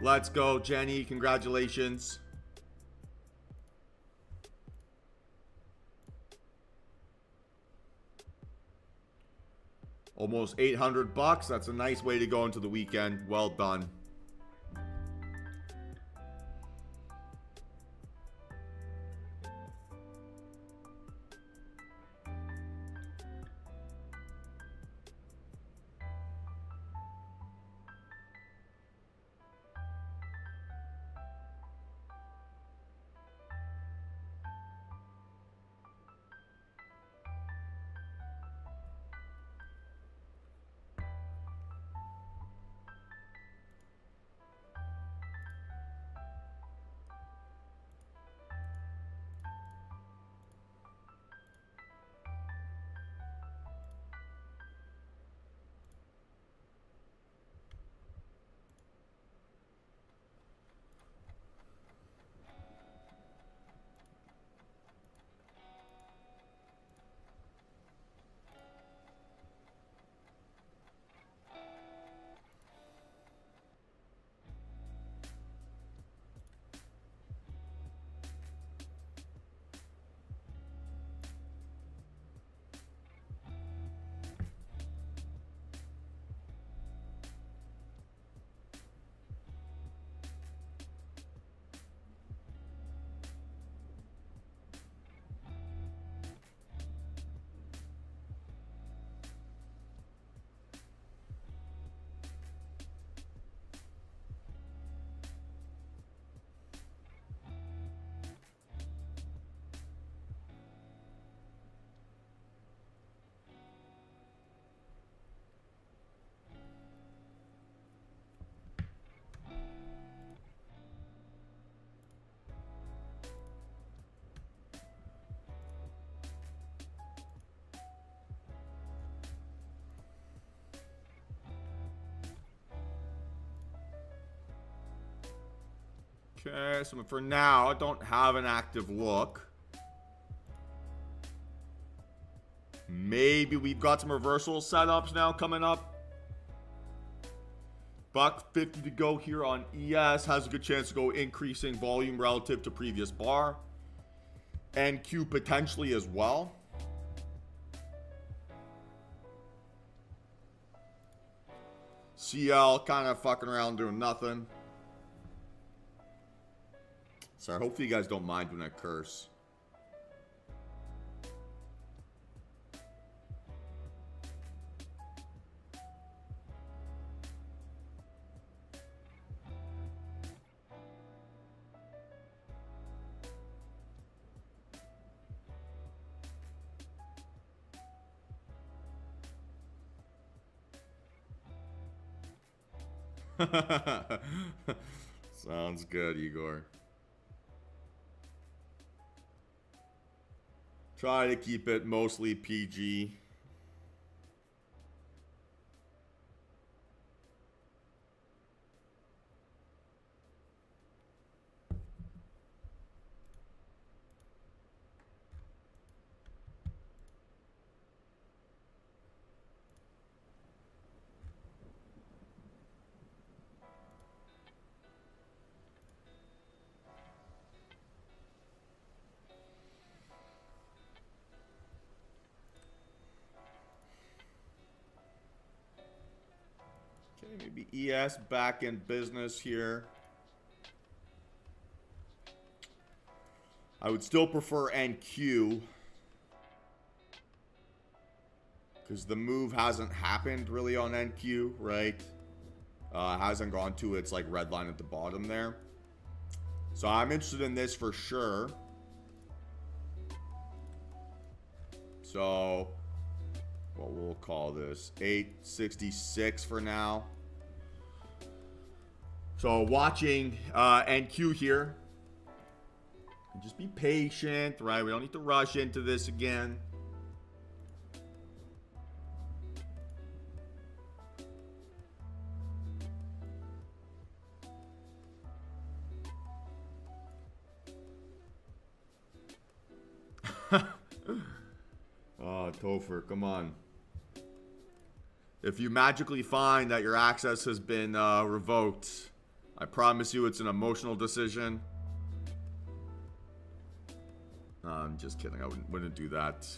Let's go, Jenny. Congratulations. Almost 800 bucks. That's a nice way to go into the weekend. Well done. Okay, so for now, I don't have an active look. Maybe we've got some reversal setups now coming up. Buck 50 to go here on ES. Has a good chance to go increasing volume relative to previous bar. NQ potentially as well. CL kind of fucking around doing nothing. Sorry, hopefully you guys don't mind when I curse. Sounds good, Igor. Try to keep it mostly PG. Maybe ES back in business here. I would still prefer NQ, because the move hasn't happened really on NQ, right? Hasn't gone to its like red line at the bottom there. So I'm interested in this for sure. So what we'll call this 866 for now. So watching NQ here. Just be patient, right? We don't need to rush into this again. Oh, Topher, come on. If you magically find that your access has been revoked, I promise you it's an emotional decision. I'm just kidding. I wouldn't do that.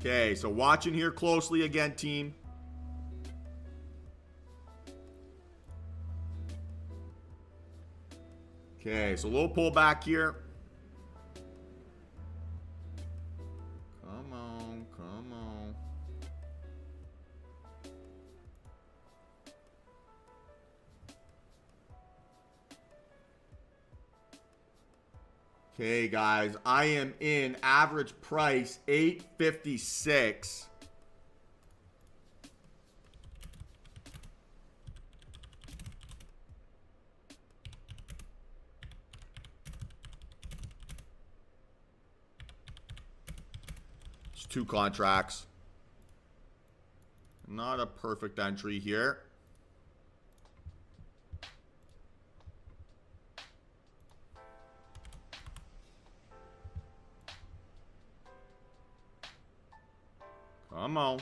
Okay, so watching here closely again, team. Okay, so a little pullback here. Come on, come on. Okay, guys, I am in average price 856. It's 2 contracts. Not a perfect entry here. Come on.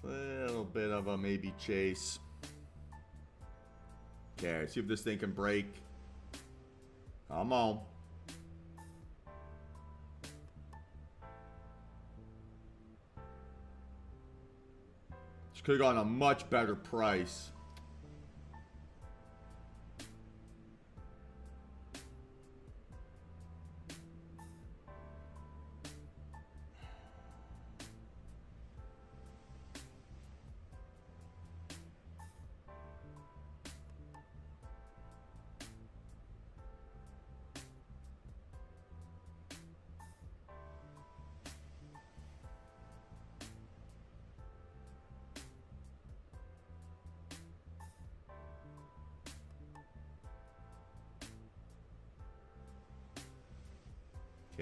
Little bit of a maybe chase. Okay, see if this thing can break. Come on. Could have gotten a much better price.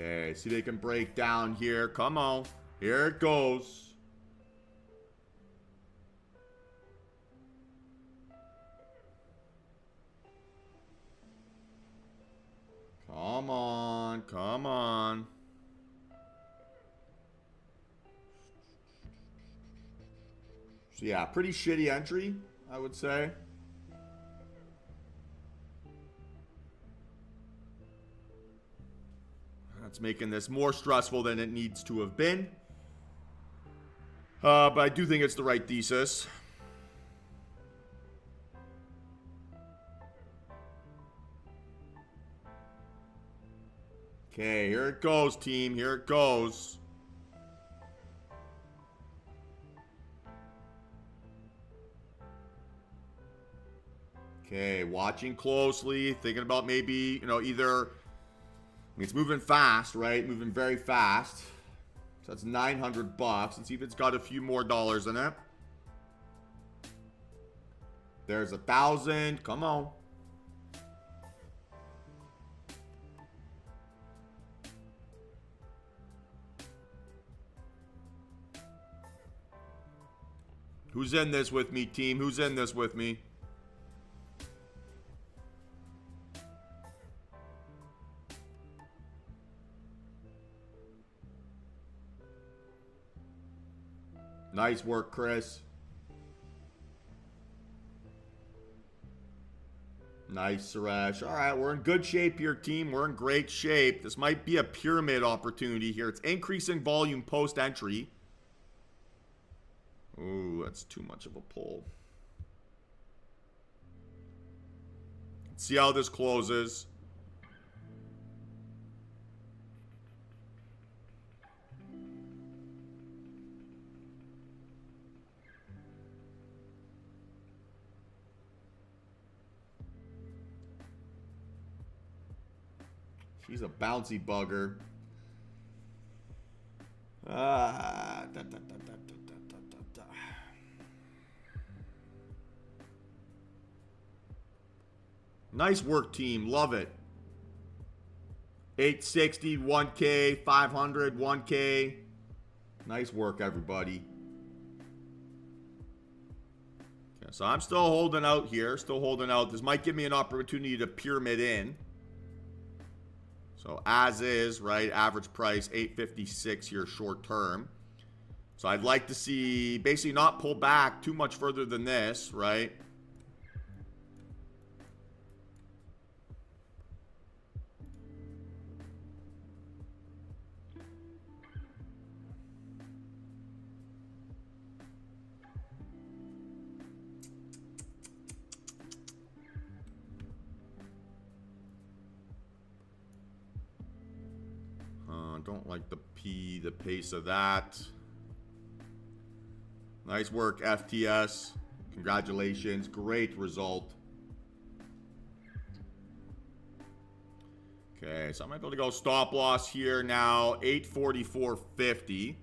Okay, see if they can break down here. Come on. Here it goes. Come on. Come on. So yeah, pretty shitty entry, I would say. That's making this more stressful than it needs to have been. But I do think it's the right thesis. Okay, here it goes, team. Here it goes. Okay, watching closely, thinking about maybe, you know, either... I mean, it's moving fast, right? Moving very fast. So that's $900. Let's see if it's got a few more dollars in it. There's 1,000. Come on. Who's in this with me, team? Who's in this with me? Nice work, Chris. Nice, Suresh. All right, we're in good shape here, team. We're in great shape. This might be a pyramid opportunity here. It's increasing volume post-entry. Ooh, that's too much of a pull. Let's see how this closes. She's a bouncy bugger. Nice work, team. Love it. 860, 1K, 500, 1K. Nice work, everybody. Okay, so I'm still holding out here. Still holding out. This might give me an opportunity to pyramid in. So as is, right, average price, 856 here short term. So I'd like to see basically not pull back too much further than this, right? Don't like the pace of that. Nice work, FTS. Congratulations. Great result. Okay, so I might be able to go stop loss here now. 844.50.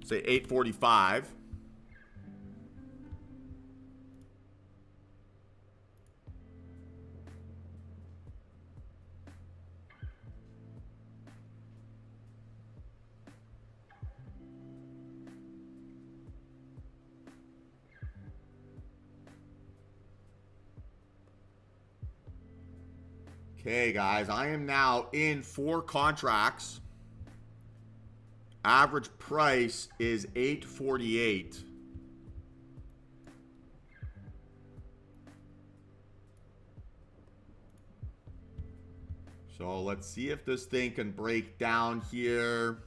Say 845. Okay, guys, I am now in 4 contracts. Average price is $848. So let's see if this thing can break down here.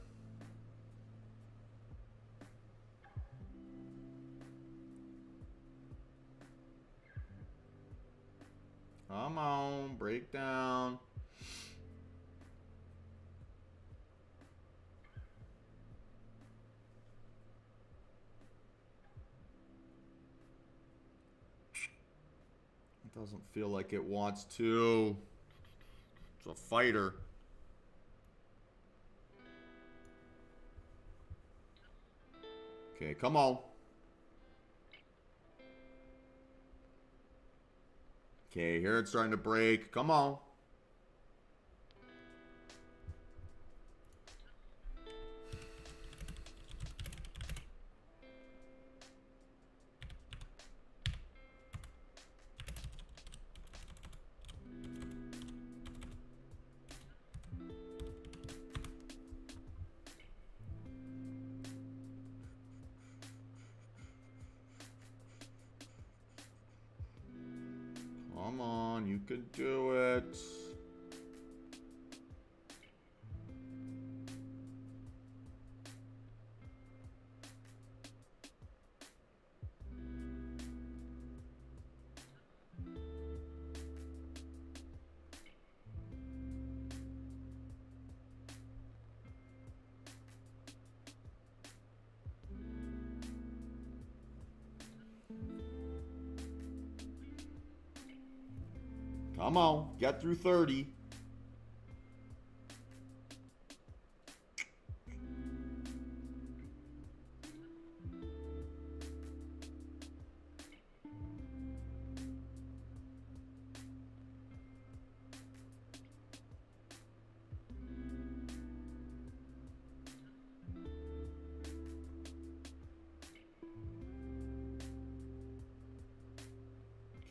Come on, break down. It doesn't feel like it wants to. It's a fighter. Okay, come on. Okay, here it's starting to break. Come on. Come on, you can do it. Come on, get through 30.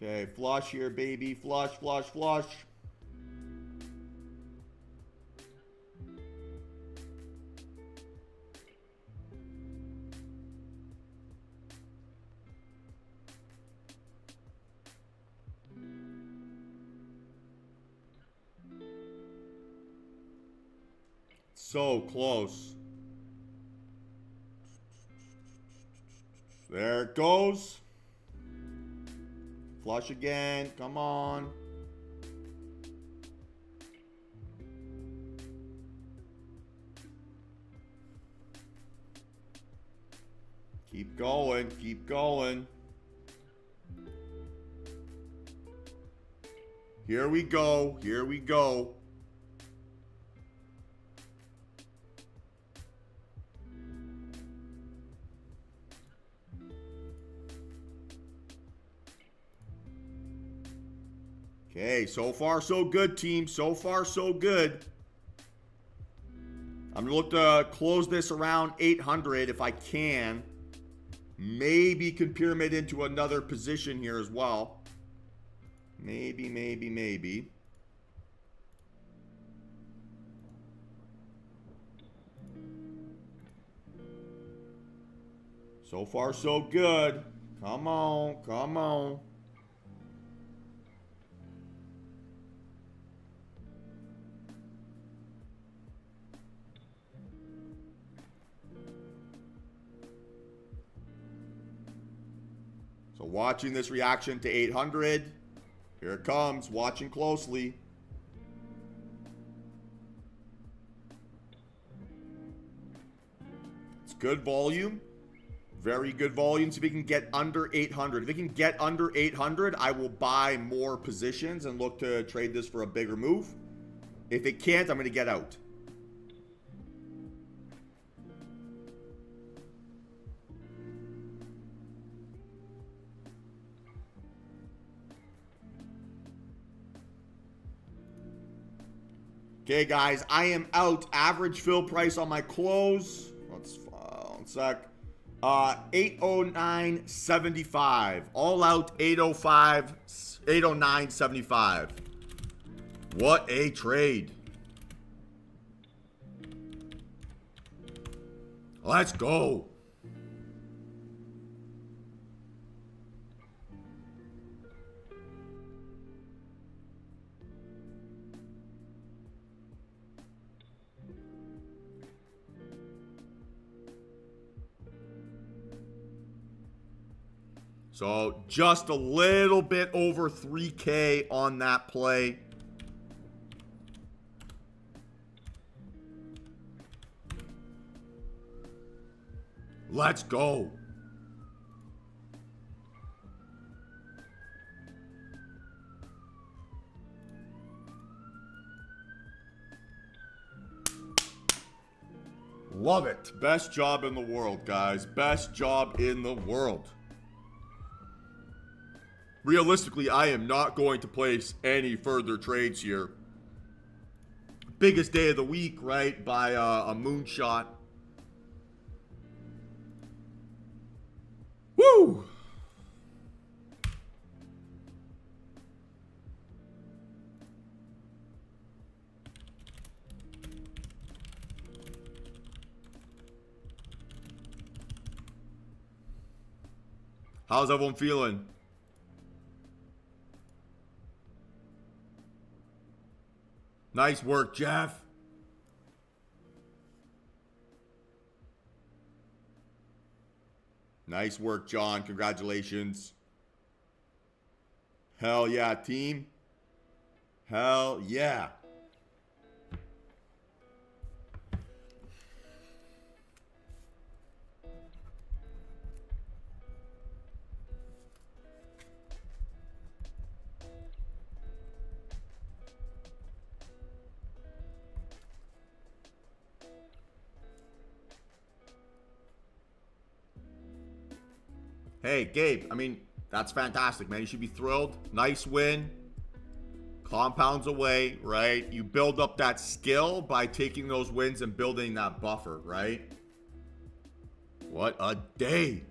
Okay, flush here, baby. Flush, flush, flush. So close. There it goes. Flush again. Come on. Keep going. Keep going. Here we go. Here we go. Okay, so far so good, team. So far so good. I'm going to look to close this around 800 if I can. Maybe can pyramid into another position here as well. Maybe, maybe, maybe. So far so good. Come on, come on. So watching this reaction to 800. Here it comes. Watching closely. It's good volume. Very good volume. So if we can get under 800. If we can get under 800, I will buy more positions and look to trade this for a bigger move. If it can't, I'm going to get out. Okay, guys, I am out. Average fill price on my close. Let's one sec. 809.75. All out 805, 809.75. What a trade. Let's go. So just a little bit over 3K on that play. Let's go. Love it. Best job in the world, guys. Best job in the world. realistically, I am not going to place any further trades here. Biggest day of the week, right? By a moonshot. Woo! How's everyone feeling? Nice work, Jeff. Nice work, John. Congratulations. Hell yeah, team. Hell yeah. Hey, Gabe, I mean, that's fantastic, man. You should be thrilled. Nice win. Compounds away, right? You build up that skill by taking those wins and building that buffer, right? What a day.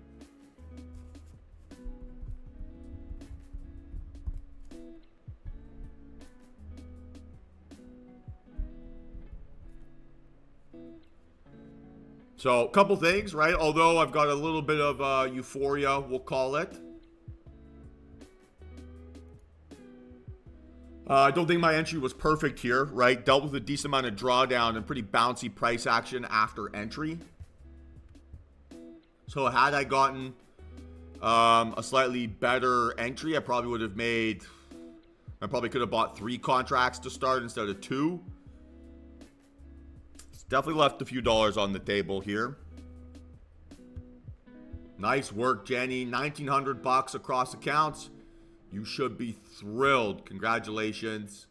So, a couple things, right? Although I've got a little bit of euphoria, we'll call it. I don't think my entry was perfect here, right? Dealt with a decent amount of drawdown and pretty bouncy price action after entry. So had I gotten a slightly better entry, I probably would have made... I probably could have bought 3 contracts to start instead of 2. It's definitely left a few dollars on the table here. Nice work, Jenny. $1,900 across accounts. You should be thrilled. Congratulations.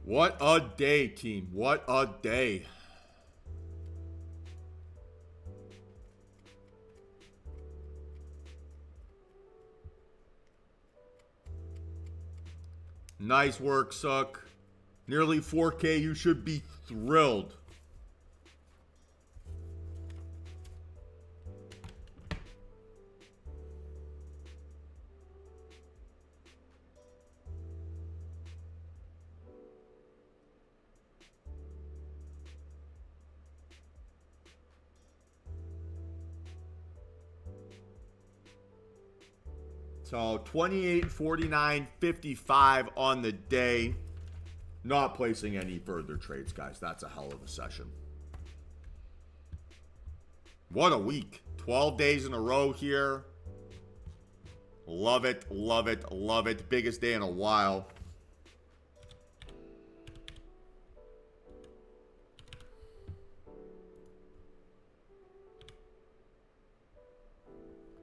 What a day, team. What a day. Nice work, Suck. Nearly 4K. You should be thrilled. So 28, 49, 55 on the day. Not placing any further trades, guys. That's a hell of a session. What a week. 12 days in a row here. Love it, love it, love it. Biggest day in a while.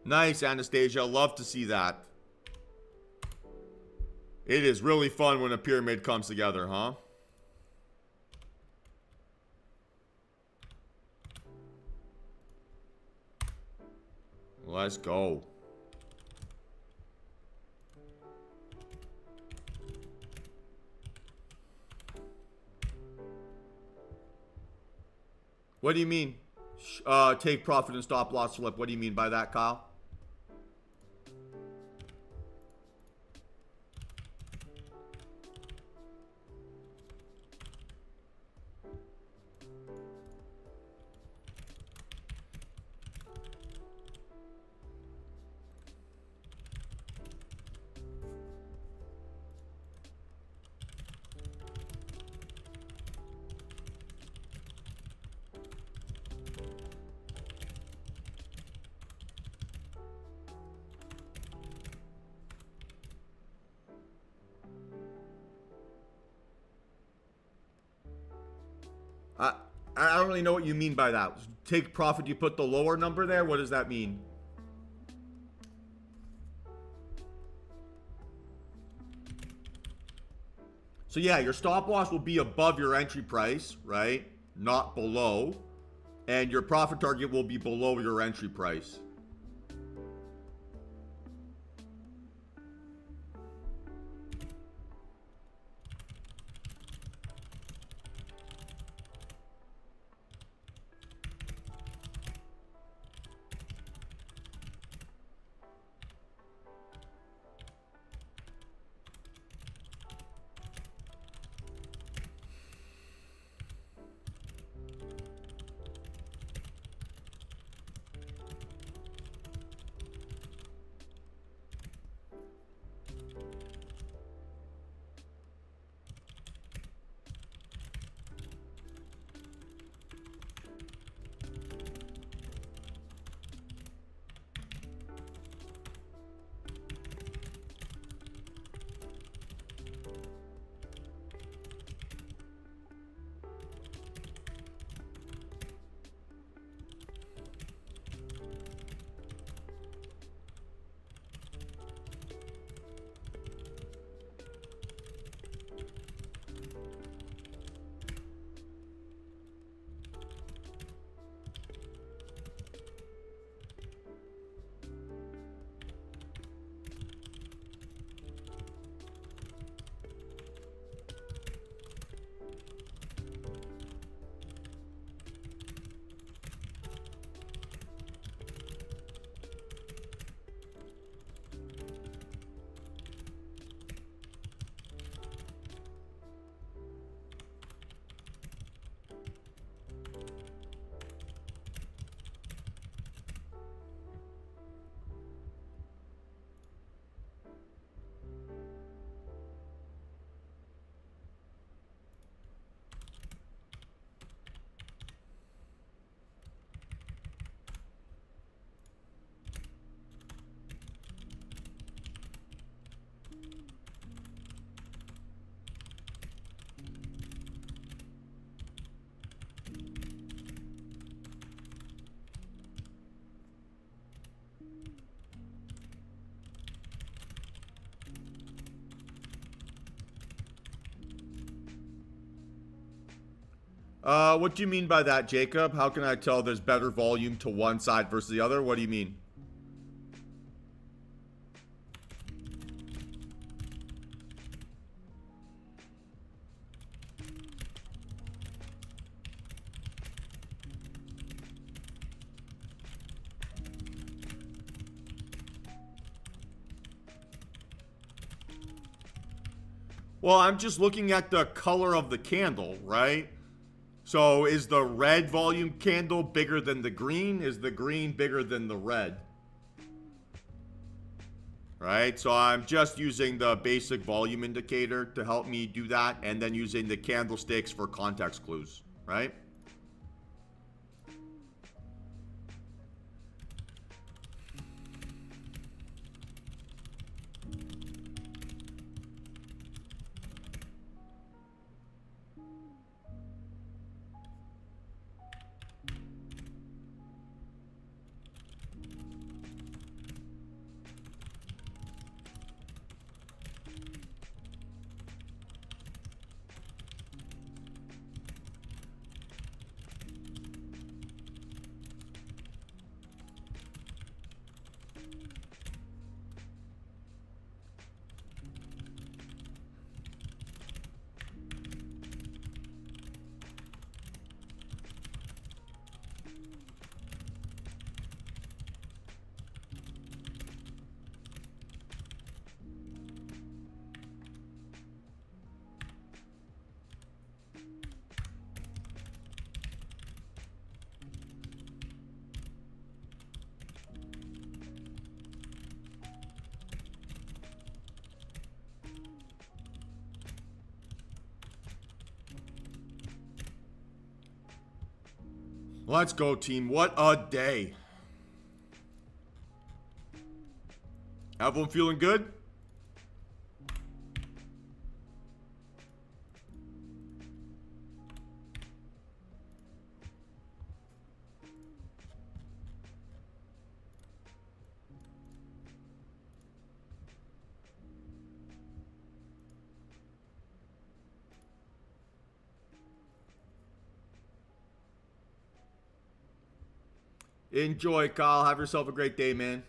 Nice, Anastasia. Love to see that. It is really fun when a pyramid comes together, huh? Let's go. What do you mean? Take profit and stop loss flip. What do you mean by that, Kyle? I don't really know what you mean by that. Take profit, you put the lower number there? What does that mean? So yeah, your stop loss will be above your entry price, right? Not below. And your profit target will be below your entry price. What do you mean by that, Jacob? How can I tell there's better volume to one side versus the other? What do you mean? Well, I'm just looking at the color of the candle, right? So is the red volume candle bigger than the green? Is the green bigger than the red? right? So I'm just using the basic volume indicator to help me do that, and then using the candlesticks for context clues, right? Let's go, team. What a day. Everyone feeling good? Enjoy, Kyle. Have yourself a great day, man.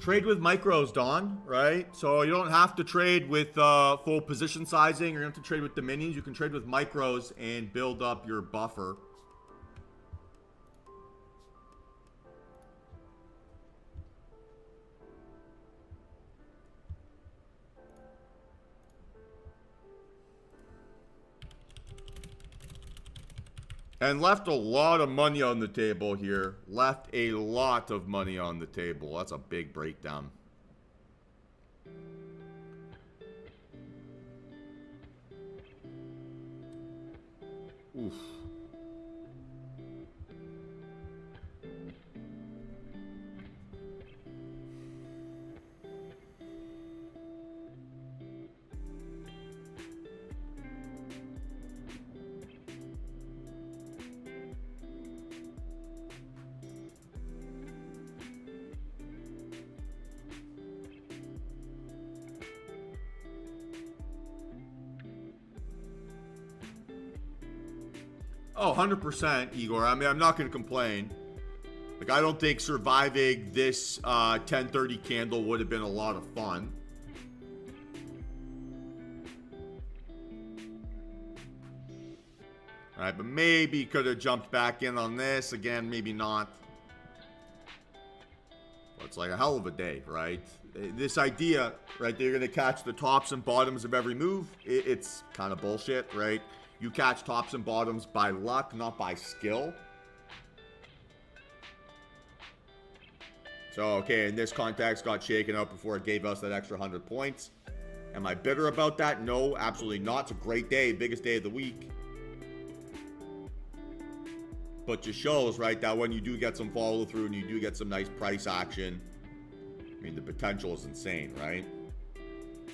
Trade with micros, Don, right? So you don't have to trade with full position sizing, or you don't have to trade with dominions. You can trade with micros and build up your buffer. And left a lot of money on the table here. Left a lot of money on the table. That's a big breakdown. Oof. Oh, 100%, Igor. I mean, I'm not going to complain. Like, I don't think surviving this 1030 candle would have been a lot of fun. All right, but maybe could have jumped back in on this. Again, maybe not. Well, it's like a hell of a day, right? This idea, right, that you're going to catch the tops and bottoms of every move, it's kind of bullshit, right? You catch tops and bottoms by luck, not by skill. So, okay, in this context, got shaken out before it gave us that extra 100 points. Am I bitter about that? No, absolutely not. It's a great day, biggest day of the week. But just shows, right, that when you do get some follow through and you do get some nice price action, I mean, the potential is insane, right?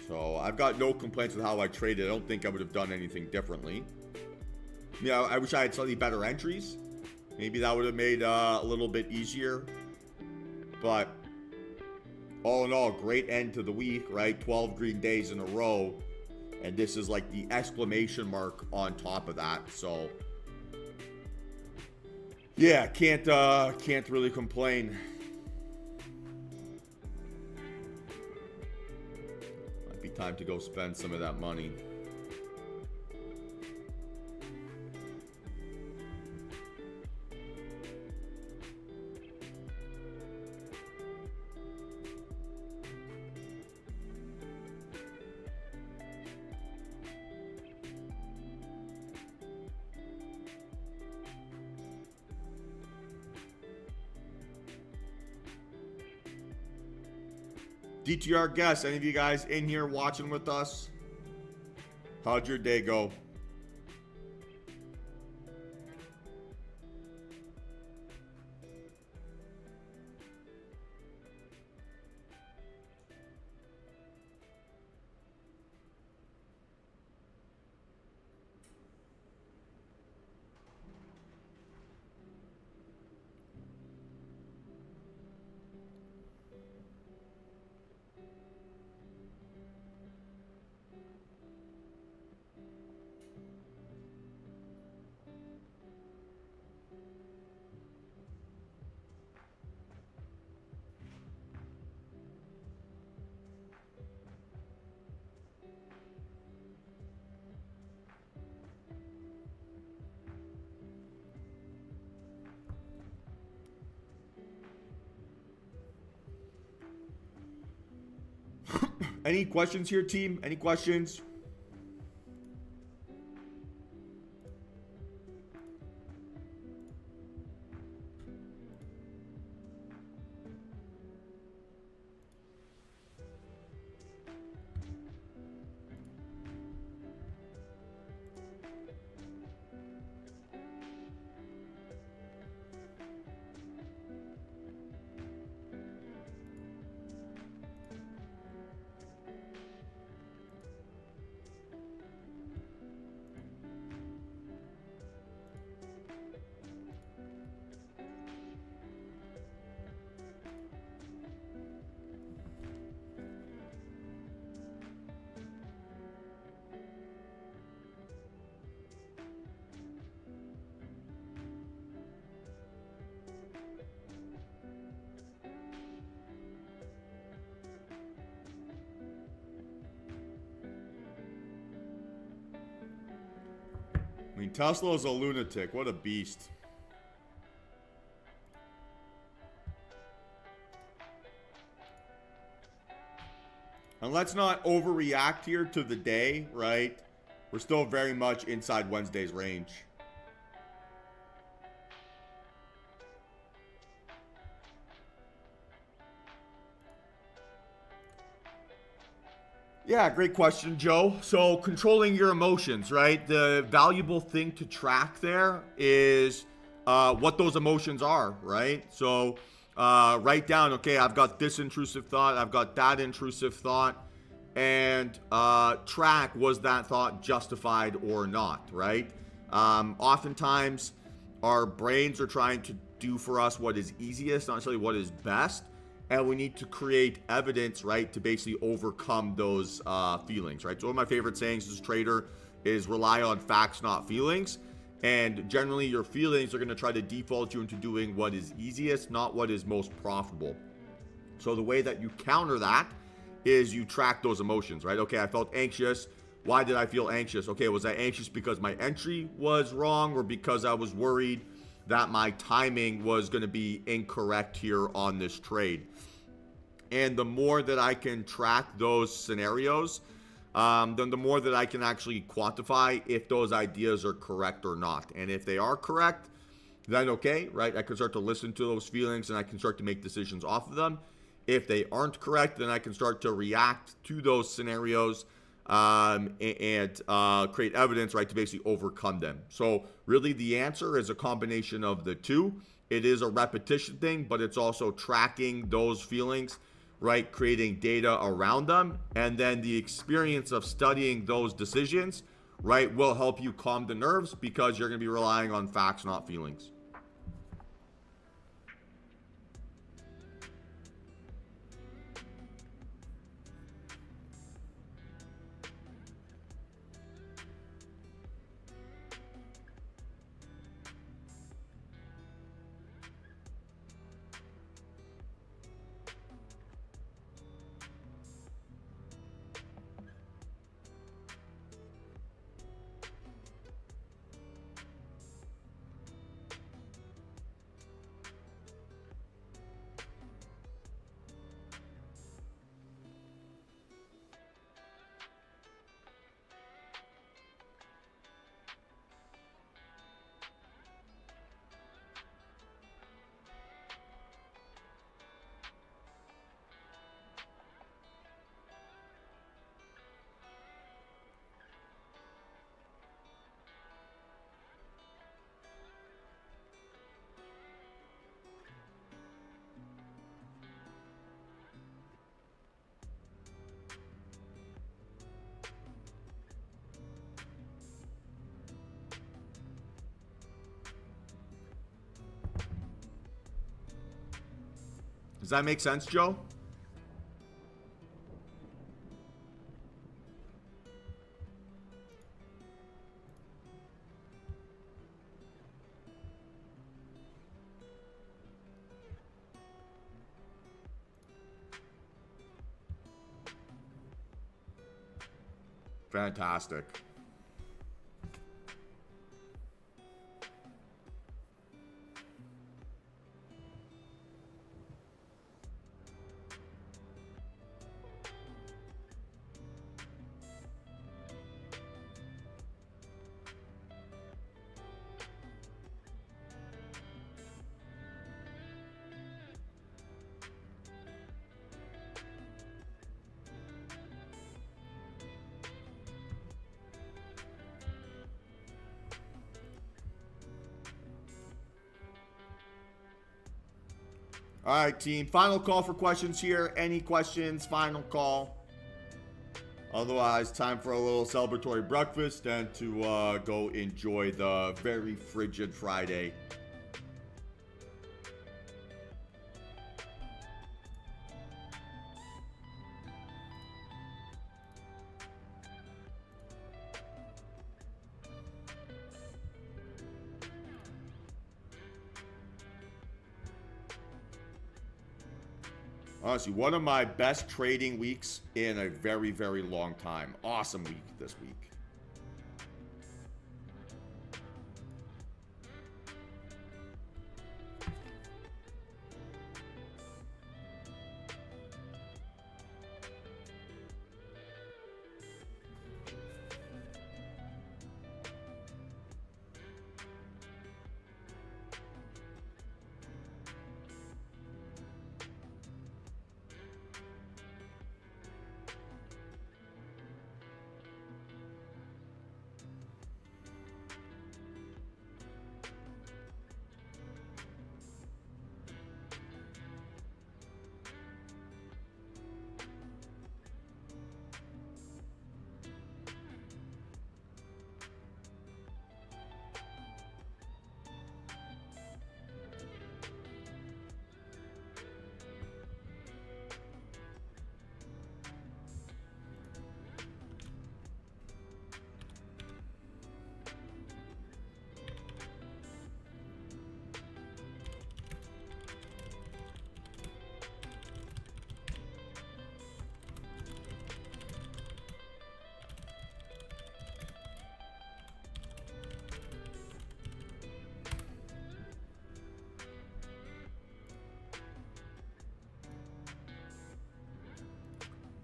So I've got no complaints with how I traded. I don't think I would have done anything differently. Yeah, I wish I had slightly better entries. Maybe that would have made a little bit easier. But all in all, great end to the week, right? 12 green days in a row. And this is like the exclamation mark on top of that. So yeah, can't really complain. Might be time to go spend some of that money. DTR guests, any of you guys in here watching with us? How'd your day go? Any questions here, team? Any questions? I mean, Tesla is a lunatic. What a beast. And let's not overreact here to the day, right? We're still very much inside Wednesday's range. Yeah, great question, Joe. So controlling your emotions, right? The valuable thing to track there is what those emotions are, right? So write down, okay, I've got this intrusive thought, I've got that intrusive thought, and track, was that thought justified or not, right? Oftentimes, our brains are trying to do for us what is easiest, not necessarily what is best. And we need to create evidence, right, to basically overcome those feelings, right? So one of my favorite sayings as a trader is rely on facts, not feelings. And generally, your feelings are going to try to default you into doing what is easiest, not what is most profitable. So the way that you counter that is you track those emotions, right? Okay, I felt anxious. Why did I feel anxious? Okay, was I anxious because my entry was wrong or because I was worried that my timing was going to be incorrect here on this trade? And the more that I can track those scenarios, then the more that I can actually quantify if those ideas are correct or not. And if they are correct, then okay, right? I can start to listen to those feelings and I can start to make decisions off of them. If they aren't correct, then I can start to react to those scenarios and create evidence, right, to basically overcome them. So really the answer is a combination of the two. It is a repetition thing, but it's also tracking those feelings, right, creating data around them, and then the experience of studying those decisions, right, will help you calm the nerves because you're going to be relying on facts, not feelings. Does that make sense, Joe? Fantastic. All right, team. Final call for questions here. Any questions? Final call. Otherwise, time for a little celebratory breakfast and to go enjoy the very frigid Friday. Honestly, one of my best trading weeks in a very, very long time. Awesome week this week.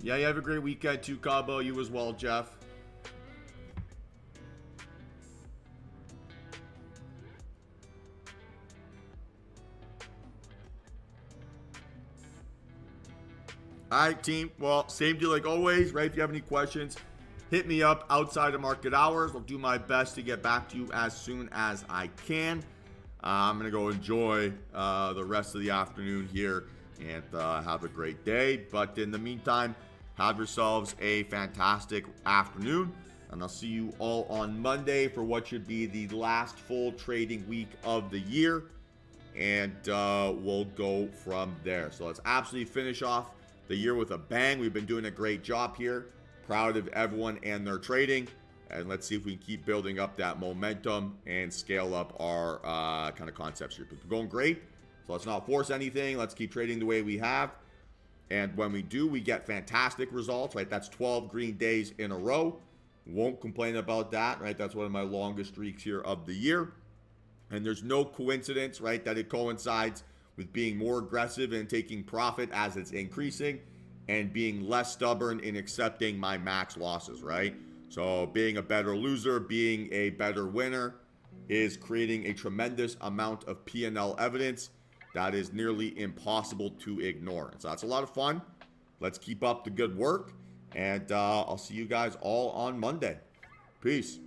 Yeah, you have a great weekend too, Cabo. You as well, Jeff. All right, team. Well, same deal like always, right? If you have any questions, hit me up outside of market hours. I'll do my best to get back to you as soon as I can. I'm going to go enjoy the rest of the afternoon here and have a great day. But in the meantime, have yourselves a fantastic afternoon. And I'll see you all on Monday for what should be the last full trading week of the year. And we'll go from there. So let's absolutely finish off the year with a bang. We've been doing a great job here. Proud of everyone and their trading. And let's see if we can keep building up that momentum and scale up our kind of concepts here. We're going great. So let's not force anything. Let's keep trading the way we have. And when we do, we get fantastic results, right? That's 12 green days in a row. Won't complain about that, right? That's one of my longest streaks here of the year. And there's no coincidence, right, that it coincides with being more aggressive and taking profit as it's increasing and being less stubborn in accepting my max losses, right? So being a better loser, being a better winner is creating a tremendous amount of P&L evidence that is nearly impossible to ignore. So that's a lot of fun. Let's keep up the good work. And I'll see you guys all on Monday. Peace.